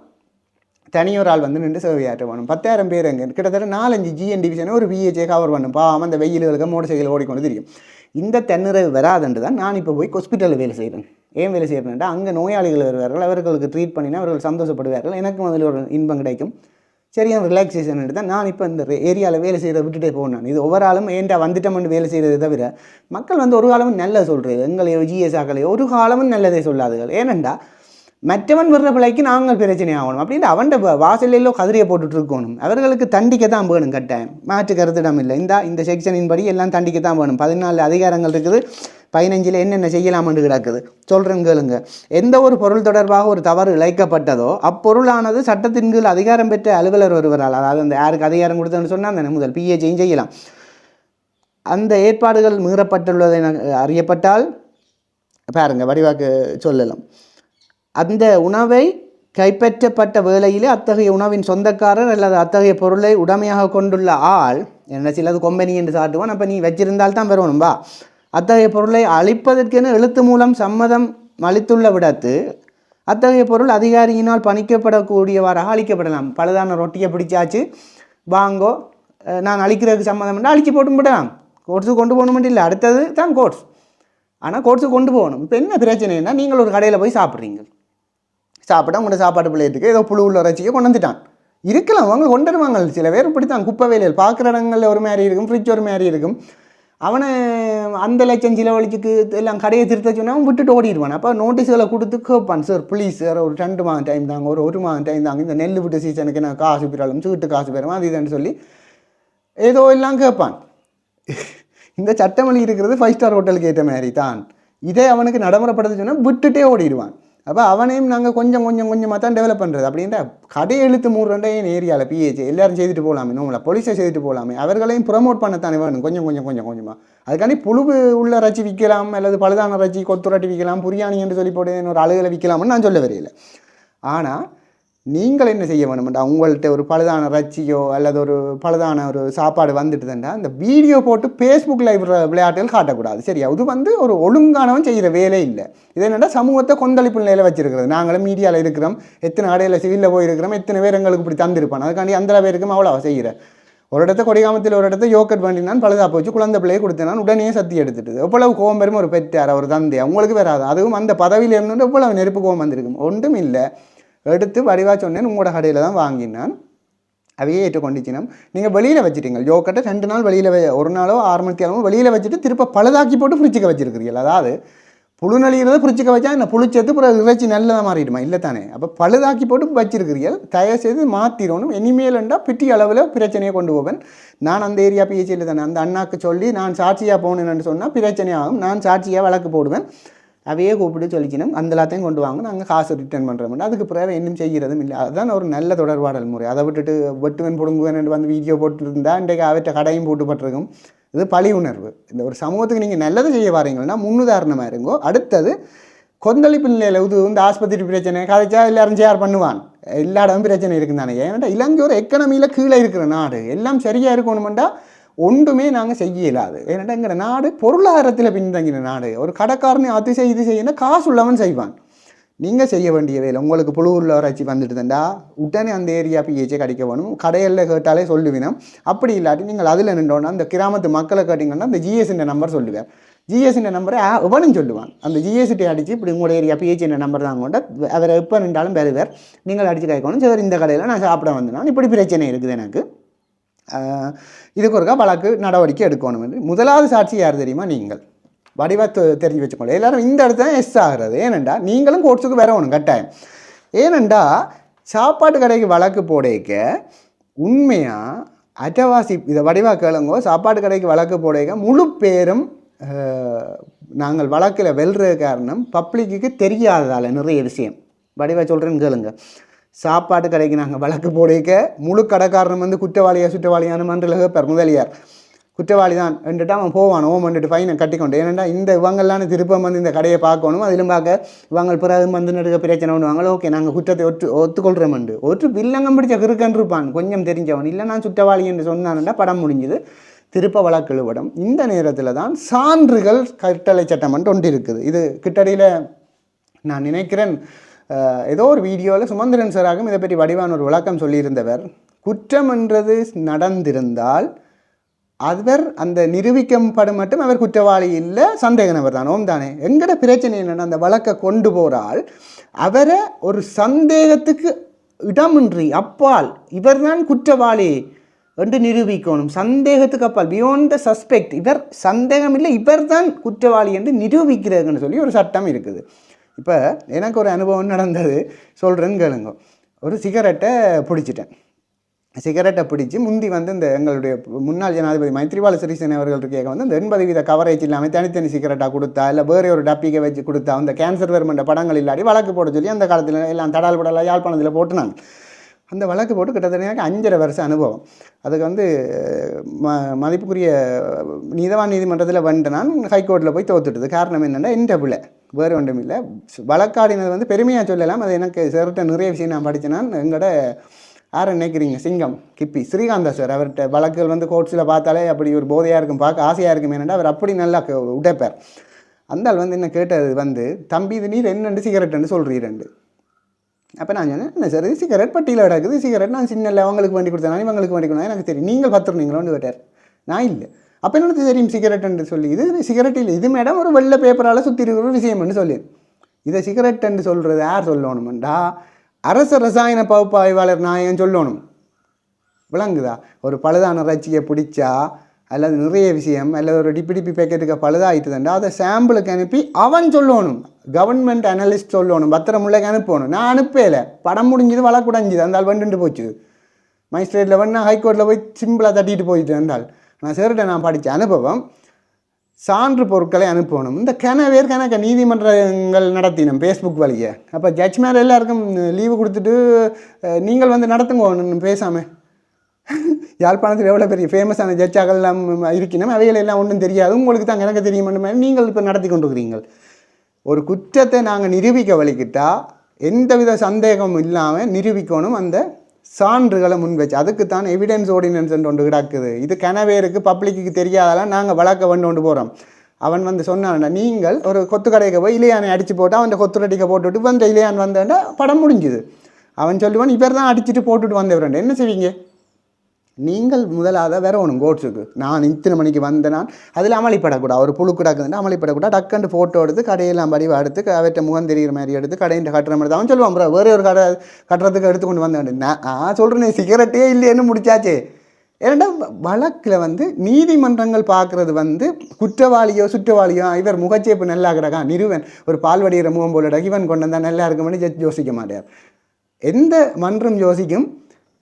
[SPEAKER 1] தனியொரு ஆள் வந்து நின்று சேவையாற்ற வேணும். 10,000 பேர் எங்கே கிட்டத்தட்ட 4-5 ஜிஎன் டிவிஷனை ஒரு பிஹெச்ஐ கவர் பண்ணும். பாவம் அந்த வெயிலுகளுக்கு மோட்டர் சைக்கிள் ஓடிக்கொண்டு தெரியும். இந்த தன்னிறைவு வராதுன்று தான் நான் இப்போ போய் ஹாஸ்பிட்டலில் வேலை செய்கிறேன். ஏன் வேலை செய்கிறேன்டா, அங்கே நோயாளிகள் வருவார்கள், அவர்களுக்கு ட்ரீட் பண்ணினா அவர்கள் சந்தோஷப்படுவார்கள், எனக்கும் அதில் ஒரு இன்பம் கிடைக்கும், சரியான ரிலாக்ஸேஷன் தான். நான் இப்போ இந்த ஏரியாவில் வேலை செய்கிறத விட்டுட்டே போனேன். இது ஒவ்வொரு ஆளும் ஏன்டா வந்துட்டோம்னு வேலை செய்கிறத தவிர மக்கள் வந்து ஒரு காலமும் நல்லது சொல்கிறது. எங்களையோ ஜிஎஸ்ஆக்களையோ ஒரு காலமும் நல்லதே சொல்லாதுகள். ஏனெண்டா மற்றவன் வர்ற பிள்ளைக்கு நாங்கள் பிரச்சனை ஆகணும் அப்படின்ட்டு அவன் வாசலிலோ கதிரியை போட்டுட்டு இருக்கணும். அவர்களுக்கு தண்டிக்க தான் வேணும், கட்டாயம் மாற்று கருத்திடம் இல்லை. இந்த செக்ஷனின் படி எல்லாம் தண்டிக்க தான் வேணும். 14 அதிகாரங்கள் இருக்குது, 15 என்னென்ன செய்யலாம்னு கிடக்குது. சொல்கிறேன் கேளுங்க. எந்த ஒரு பொருள் தொடர்பாக ஒரு தவறு இழைக்கப்பட்டதோ அப்பொருளானது சட்டத்தின் கீழ் அதிகாரம் பெற்ற அலுவலர் ஒருவரால், அதாவது அந்த யாருக்கு அதிகாரம் கொடுத்தோன்னு சொன்னால் அந்த முதல் பிஹெச்ஐயும் செய்யலாம். அந்த ஏற்பாடுகள் மீறப்பட்டுள்ளதை அறியப்பட்டால் பாருங்க வடிவாக்கு சொல்லலாம். அந்த உணவை கைப்பற்றப்பட்ட வேளையிலே அத்தகைய உணவின் சொந்தக்காரர் அல்லது அத்தகைய பொருளை உடமையாக கொண்டுள்ள ஆள் என்ன சிலது கொம்பனி என்று சாட்டுவான். அப்போ நீ வச்சிருந்தால்தான் பெறணும்பா. அத்தகைய பொருளை அளிப்பதற்கென எழுத்து மூலம் சம்மதம் அளித்துள்ள விடத்து அத்தகைய பொருள் அதிகாரியினால் பணிக்கப்படக்கூடியவாறாக அளிக்கப்படலாம். பழுதான ரொட்டியை பிடிச்சாச்சு வாங்கோ, நான் அழிக்கிறதுக்கு சம்மதம் பண்ணால் அழிச்சு போட்டு விடலாம். கோர்ட்ஸுக்கு கொண்டு போகணுமென்று இல்லை, அடுத்தது தான் கோர்ட்ஸ். ஆனால் கோர்ட்ஸுக்கு கொண்டு போகணும். இப்போ என்ன பிரச்சனைன்னா, நீங்கள் ஒரு கடையில் போய் சாப்பிட்றீங்க, சாப்பிட்டா உங்களோட சாப்பாடு பிள்ளைட்டுக்கு ஏதோ புழு உள்ள இறைச்சியை கொண்டு வந்துட்டான். இருக்கலாம், அவங்க கொண்டு வருவாங்க. சில பேர் இப்படித்தான் குப்பை வேலையில் பார்க்குற இடங்களில் ஒரு மாதிரி இருக்கும், ஃப்ரிட்ஜ் ஒரு மாதிரி இருக்கும். அவனை அந்த லட்சம் செலவழிச்சுக்கு எல்லாம் கடையை திருத்த சொன்னால் அவன் விட்டுட்டு ஓடிடுவான். அப்போ நோட்டீஸ்களை கொடுத்து கேட்பான், சார் ப்ளீஸ் சார் ஒரு 2 மாதம் டைம் தாங்க, ஒரு மாதம் டைம் தாங்க, இந்த நெல் விட்டு சீசனுக்கு நான் காசு பெறாலும் சீட்டு காசு பெறுவேன் அது இதுன்னு சொல்லி ஏதோ எல்லாம் கேட்பான். இந்த சட்டமொழி இருக்கிறது 5 ஸ்டார் ஹோட்டலுக்கு ஏற்ற மாதிரி தான். இதே அவனுக்கு நடைமுறைப்படுத்த சொன்னால் விட்டுட்டே ஓடிடுவான். அப்போ அவனையும் நாங்கள் கொஞ்சமாக தான் டெவலப் பண்ணுறது. அப்படின்ற கடை எழுத்து 3 ஏரியாவில் பிஹெச் எல்லோரும் செய்துட்டு போகலாமே, நம்மளை போலீஸை செய்துட்டு போகலாமே, அவர்களையும் ப்ரமோட் பண்ணத்தானே வேணும் கொஞ்சமாக. அதுக்காண்டி புழு உள்ள ரச்சி விற்கலாம், அல்லது பழுதான ரச்சி கொத்துரட்டி விற்கலாம், புரியாணி என்று சொல்லி போட்டு ஒரு அழுகலை விற்கலாம்னு நான் சொல்ல வரையில. ஆனால் நீங்கள் என்ன செய்ய வேணுமெண்டா, உங்கள்கிட்ட ஒரு பழுதான ரச்சியோ அல்லது ஒரு பழுதான ஒரு சாப்பாடு வந்துட்டுதுண்டா அந்த வீடியோ போட்டு ஃபேஸ்புக் லைவ் விளையாட்டுகள் காட்டக்கூடாது. சரியா? இது ஒரு ஒழுங்கானவன் செய்கிற வேலை இல்லை. இது என்னென்னா சமூகத்தை கொந்தளிப்பு நிலையில் வச்சிருக்கிறது. நாங்களும் மீடியாவில் இருக்கிறோம், எத்தனை அடையில் சிவிலில் போயிருக்கிறோம், எத்தனை பேர் எங்களுக்கு இப்படி தந்திருப்பான். அதுக்காண்டி அந்த பேருக்கும் அவ்வளோ செய்கிறேன். ஒரு இடத்த கொடிகாமத்தில் ஒரு இடத்த யோக்கட் வேண்டினான், பழுதா போச்சு, குழந்தை பிள்ளையை கொடுத்தேன், உடனே சத்தி எடுத்துட்டு எவ்வளவு கோவம் பெரும் ஒரு பெற்றார் ஒரு தந்தை, அவங்களுக்கு வராது. அதுவும் அந்த பதவியில் இருந்து எவ்வளவு நெருப்பு கோவம் வந்திருக்கும். ஒன்றும் இல்லை, எடுத்து வடிவாக சொன்னேன், உங்களோட கடையில் தான் வாங்கினான், அவையே ஏற்றுக்கொண்டிச்சினம். நீங்கள் வெளியில் வச்சுட்டீங்க ஜோக்கட்டை 2 நாள் வெளியில் ஒரு நாளோ 6 மணி நேரமோ வெளியில் வச்சுட்டு திருப்ப பழுதாக்கி போட்டு ஃப்ரிட்ஜுக்கு வச்சுருக்கிறீர்கள். அதாவது புழு நலிகிறத ஃப்ரிட்ஜுக்கு வச்சா என்ன புளிச்சத்து பிறகு இறைச்சி நல்லதாக மாறிடுமா? இல்லை தானே? அப்போ பழுதாக்கி போட்டு வச்சிருக்கிறீர்கள், தயவு செய்து மாற்றிடணும். இனிமேலுண்டா பிட்டி அளவில் பிரச்சனையை கொண்டு போவேன். நான் அந்த ஏரியா பிஹெச்சியில் தானே அந்த அண்ணாக்கு சொல்லி நான் சாட்சியாக போகணுன்னு சொன்னால் பிரச்சனையாகும். நான் சாட்சியாக வழக்கு போடுவேன். அவையே கூப்பிட்டு சொல்லிக்கணும், அந்த எல்லாத்தையும் கொண்டு வாங்க, நாங்கள் காசு ரிட்டர்ன் பண்ணுறோம். அதுக்கு பிறகு இன்னும் செய்கிறதும் இல்லை. அதுதான் ஒரு நல்ல தொடர்பாடல் முறை. அதை விட்டுட்டு வெட்டுவன் பிடுங்குவேன் வந்து வீடியோ போட்டுருந்தா இன்றைக்கு அவற்றை கடையும் போட்டுப்பட்டிருக்கும். இது பழி உணர்வு. இந்த ஒரு சமூகத்துக்கு நீங்கள் நல்லது செய்ய வாரீங்கன்னா முன்னுதாரணமாக இருங்கோ. அடுத்தது கொந்தளிப்பு நிலையில் இந்த ஆஸ்பத்திரி பிரச்சனை கதைச்சா எல்லாரும் ஷேர் பண்ணுவான். எல்லா இடமும் பிரச்சனை இருக்குன்னு தானே. ஏன்னா இலங்கை ஒரு எக்கனமியில் கீழே இருக்கிற நாடு, எல்லாம் சரியாக இருக்கணுமெண்டா ஒன்றுமே நாங்கள் செய்ய இயலாது. ஏன்னா எங்கிற நாடு பொருளாதாரத்தில் பின்தங்கின நாடு. ஒரு கடைக்காரனை அது செய்யணும், காசு உள்ளவன் செய்வான். நீங்கள் செய்ய வேண்டிய வேலை, உங்களுக்கு புழு உள்ள வராட்சி வந்துட்டுதுண்டா உடனே அந்த ஏரியா பிஹெச்சை கிடைக்க வேணும். கடையில் கேட்டாலே சொல்லுவினோம். அப்படி இல்லாட்டி நீங்கள் அதில் நின்றோன்னா அந்த கிராமத்து மக்களை கேட்டிங்கன்னா அந்த ஜிஎஸ்ன்ற நம்பர் சொல்லுவேன். ஜிஎஸ்ன்ற நம்பரை எவனும் சொல்லுவான். அந்த ஜிஎஸ்டி அடித்து இப்படி உங்களோட ஏரியா பிஹெச்ன்ற நம்பர் தான் கொண்ட அவரை எப்போ நின்றாலும் பெறுவார். நீங்கள் அடித்து கேட்கணும், சரி இந்த கடையில் நான் சாப்பிட வந்தேன், இப்படி பிரச்சனை இருக்குது எனக்கு, இதுக்கு ஒருக்கா வழக்கு நடவடிக்கை எடுக்கணும் என்று. முதலாவது சாட்சி யார் தெரியுமா? நீங்கள் வடிவத்தை தெரிஞ்சு வச்சுக்கோங்க. எல்லாரும் இந்த இடத்துல தான் எஸ் ஆகிறது. ஏனெண்டா நீங்களும் கோர்ட்ஸுக்கு வரணும் கட்டாயம். ஏனெண்டா சாப்பாட்டு கடைக்கு வழக்கு போடைக்க உண்மையாக அட்டவாசி இதை வடிவாக கேளுங்கோ. சாப்பாட்டு கடைக்கு வழக்கு போடைக்க முழு பேரும் நாங்கள் வழக்கில் வெல்ற காரணம் பப்ளிக்கு தெரியாததால் நிறைய விஷயம் வடிவாக சொல்கிறேன்னு கேளுங்க. சாப்பாட்டு கடைக்கு நாங்கள் வழக்கு போடைக்க முழு கடைக்காரன் வந்து குற்றவாளியான மன்றில் கேட்பார் முதலியார், குற்றவாளி தான் என்றுட்டு அவன் போவான், வந்துட்டு ஃபைனை கட்டிக்கொண்டு. ஏன்னா இந்த இவங்கள்லாம் திருப்பம் வந்து இந்த கடையை பார்க்கணும், அதிலும் பார்க்க இவங்க பிறகு வந்து நடுக்க பிரச்சனை பண்ணுவாங்க. ஓகே நாங்கள் குற்றத்தை ஒத்துக்கொள்கிறோம்ண்டு ஒரு வில்லங்கம் பிடிச்ச கிறுக்கன் இருப்பான் கொஞ்சம் தெரிஞ்சவன். இல்லை நான் குற்றவாளி என்று சொன்னான்டா படம் முடிஞ்சுது, திருப்ப வழக்கு எழுபடும். இந்த நேரத்தில் தான் சான்றுகள் கட்டளை சட்டம் ஒன்று இருக்குது. இது கிட்டடியில் நான் நினைக்கிறேன் ஏதோ ஒரு வீடியோவில் சுமந்திரன் சாராகவும் இதை பற்றி வடிவான ஒரு விளக்கம் சொல்லியிருந்தவர். குற்றம் என்றது நடந்திருந்தால் அவர் அந்த நிரூபிக்கப்படும் மட்டும் அவர் குற்றவாளி இல்லை, சந்தேக நபர் தான். ஓம் தானே. எங்கட பிரச்சனை என்னென்னா அந்த வழக்கை கொண்டு போகிறால் அவரை ஒரு சந்தேகத்துக்கு இடமின்றி அப்பால் இவர் தான் குற்றவாளி என்று நிரூபிக்கணும். சந்தேகத்துக்கு அப்பால் பியாண்ட் த சஸ்பெக்ட், இவர் சந்தேகம் இல்லை இவர் தான் குற்றவாளி என்று நிரூபிக்கிறதுன்னு சொல்லி ஒரு சட்டம் இருக்குது. இப்போ எனக்கு ஒரு அனுபவம் நடந்தது, சொல்கிறேன்னு கேளுங்க. ஒரு சிகரெட்டை பிடிச்சிட்டேன். சிகரெட்டை பிடிச்சி முந்தி வந்து இந்த எங்களுடைய முன்னாள் ஜனாதிபதி மைத்ரிபால சிறிசேன அவர்கள் கேட்க வந்து இந்த 80% கவரேஜ் இல்லாமல் தனித்தனி சிகரெட்டாக கொடுத்தா இல்லை வேறு ஒரு டப்பிக்கை வச்சு கொடுத்தா அந்த கேன்சர் வருமென்ற படங்கள் இல்லாடி வழக்கு போட சொல்லி அந்த காலத்தில் எல்லாம் தடால் படலாம் யாழ்ப்பாணத்தில் போட்டுனாங்க. அந்த வழக்கு போட்டு கிட்டத்தட்ட எனக்கு 5.5 வருஷம் அனுபவம். அதுக்கு வந்து மதிப்புக்குரிய நீதவான் நீதிமன்றத்தில் வந்துட்டு நான் ஹைகோர்ட்டில் போய் தோத்துட்டுது. காரணம் என்னென்னா எந்த பிள்ளை வேறு ஒன்றும் இல்லை. வழக்காடினது வந்து பெருமையாக சொல்லலாம். அது எனக்கு சிறட்ட நிறைய விஷயம் நான் படித்தேன்னா எங்களோட யாரை நினைக்கிறீங்க சிங்கம் கிப்பி ஸ்ரீகாந்தா சார் அவர்கிட்ட வழக்குகள் வந்து கோர்ட்ஸில் பார்த்தாலே அப்படி ஒரு போதையாக இருக்கும், பார்க்க ஆசையாக இருக்கும். என்னென்னா அவர் அப்படி நல்லா உடைப்பார். அந்த ஆள் வந்து என்ன கேட்டது வந்து, தம்பி இது நீர் என்னென்று சிகரெட்டுன்னு சொல்கிறீரெண்டு. அப்போ நான் சொன்னேன், என்ன சார் இது சிகரெட் பட்டியில் கிடக்குது, சிகரெட் நான் சின்ன இல்லை அவங்களுக்கு வேண்டி கொடுத்தேன், இவங்களுக்கு வேண்டி கொடுத்தேன், எனக்கு தெரியும், நீங்கள் பார்த்துருந்தீங்களோன்னு கேட்டார். நான் இல்லை. அப்போ என்னது தெரியும் சிகரெட்டுன்னு சொல்லி, இது சிகரெட் இல்லை, இது மேடம் ஒரு வெள்ளை பேப்பரால் சுற்றி இருக்கிற விஷயம்னு சொல்லி, இதை சிகரெட்டுன்னு சொல்கிறது யார் சொல்லணுமெண்டா அரச ரசாயன பகுப்பாய்வாளர் நாயகன் சொல்லணும். விளங்குதா? ஒரு பழுதான இறைச்சியை பிடிச்சா அல்லது நிறைய விஷயம் அல்லது ஒரு டிப்பி பேக்கெட்டுக்கு பழுதாகிட்டுதுண்டா அதை சாம்பிளுக்கு அனுப்பி அவன் சொல்லணும். கவர்மெண்ட் அனலிஸ்ட் சொல்லணும், பத்திரமுள்ளைக்கு அனுப்பணும். நான் அனுப்பலை, படம் முடிஞ்சது வழக்குடைஞ்சுது, அந்த ஆள் வந்துட்டு போச்சு. மஜிஸ்ட்ரேட்டில் வந்து ஹைகோர்ட்டில் போய் சிம்பிளாக தட்டிட்டு போயிட்டு இருந்தால் நான் சரிட்ட நான் படித்த அனுபவம் சான்று பொருட்களை அனுப்பணும். இந்த கனவேர் கணக்க நீதிமன்றங்கள் நடத்தினோம் ஃபேஸ்புக் வழியை. அப்போ ஜட்ஜ் மேலே எல்லாருக்கும் லீவு கொடுத்துட்டு நீங்கள் வந்து நடத்துங்க பேசாமல். யாழ்ப்பாணத்தில் எவ்வளோ பெரிய ஃபேமஸான ஜட்ஜாகலாம் இருக்கணும், அவைகளெல்லாம் ஒன்றும் தெரியாது, உங்களுக்கு தான் எனக்கு தெரியுமென்ற நீங்கள் இப்போ நடத்தி கொண்டுருக்கிறீங்கள். ஒரு குற்றத்தை நாங்கள் நிரூபிக்க வலிக்கிட்டால் எந்தவித சந்தேகமும் இல்லாமல் நிரூபிக்கணும். அந்த சான்றுகளை முன்வச்சு அதுக்குத்தான் எவிடன்ஸ் ஆர்டினன்ஸ் ஒன்று கிடக்குது. இது கனவேருக்கு பப்ளிக்கு தெரியாதெல்லாம் நாங்கள் வழக்க கொண்டு போகிறோம். அவன் வந்து சொன்னான்டா, நீங்கள் ஒரு கொத்து கடைக்கு போய் இளையானை அடித்து போட்டு அவன் கொத்துரட்டிக்க போட்டுவிட்டு வந்த இளையான் வந்தேன்டா படம் முடிஞ்சுது. அவன் சொல்லுவான் இவர் தான் அடிச்சுட்டு போட்டுட்டு வந்தவரேன். என்ன செய்வீங்க நீங்கள்? முதலாக வரணும் கோட்ஸுக்கு. நான் இத்தனை மணிக்கு வந்தேன், நான் அதில் அமளிப்படக்கூடாது. ஒரு புழு கிடக்குதுன்னா அமளிப்படக்கூடாது. டக்குண்டு ஃபோட்டோ எடுத்து கடையெல்லாம் படிவாக எடுத்து அவற்றை முகம் தெரிகிற மாதிரி எடுத்து கடையிட்ட கட்டுற மாதிரி தான் அவன் சொல்லுவான். அப்புறம் வேறு ஒரு கடை கட்டுறதுக்கு எடுத்துக்கொண்டு வந்தேன். நான் சொல்கிறேன் சிகரெட்டே இல்லைன்னு முடிச்சாச்சே. ஏன்னா வழக்கில் வந்து நீதிமன்றங்கள் பார்க்குறது வந்து குற்றவாளியோ சுற்றவாளியோ இவர் முகச்சேப்பு நல்லா கிடக்கா நிறுவன் ஒரு பால் வடிகிற முகம் போல இவன் கொண்டு வந்தால் நல்லா இருக்கும்னு ஜட்ஜ் யோசிக்க மாட்டார். எந்த மன்றம் யோசிக்கும்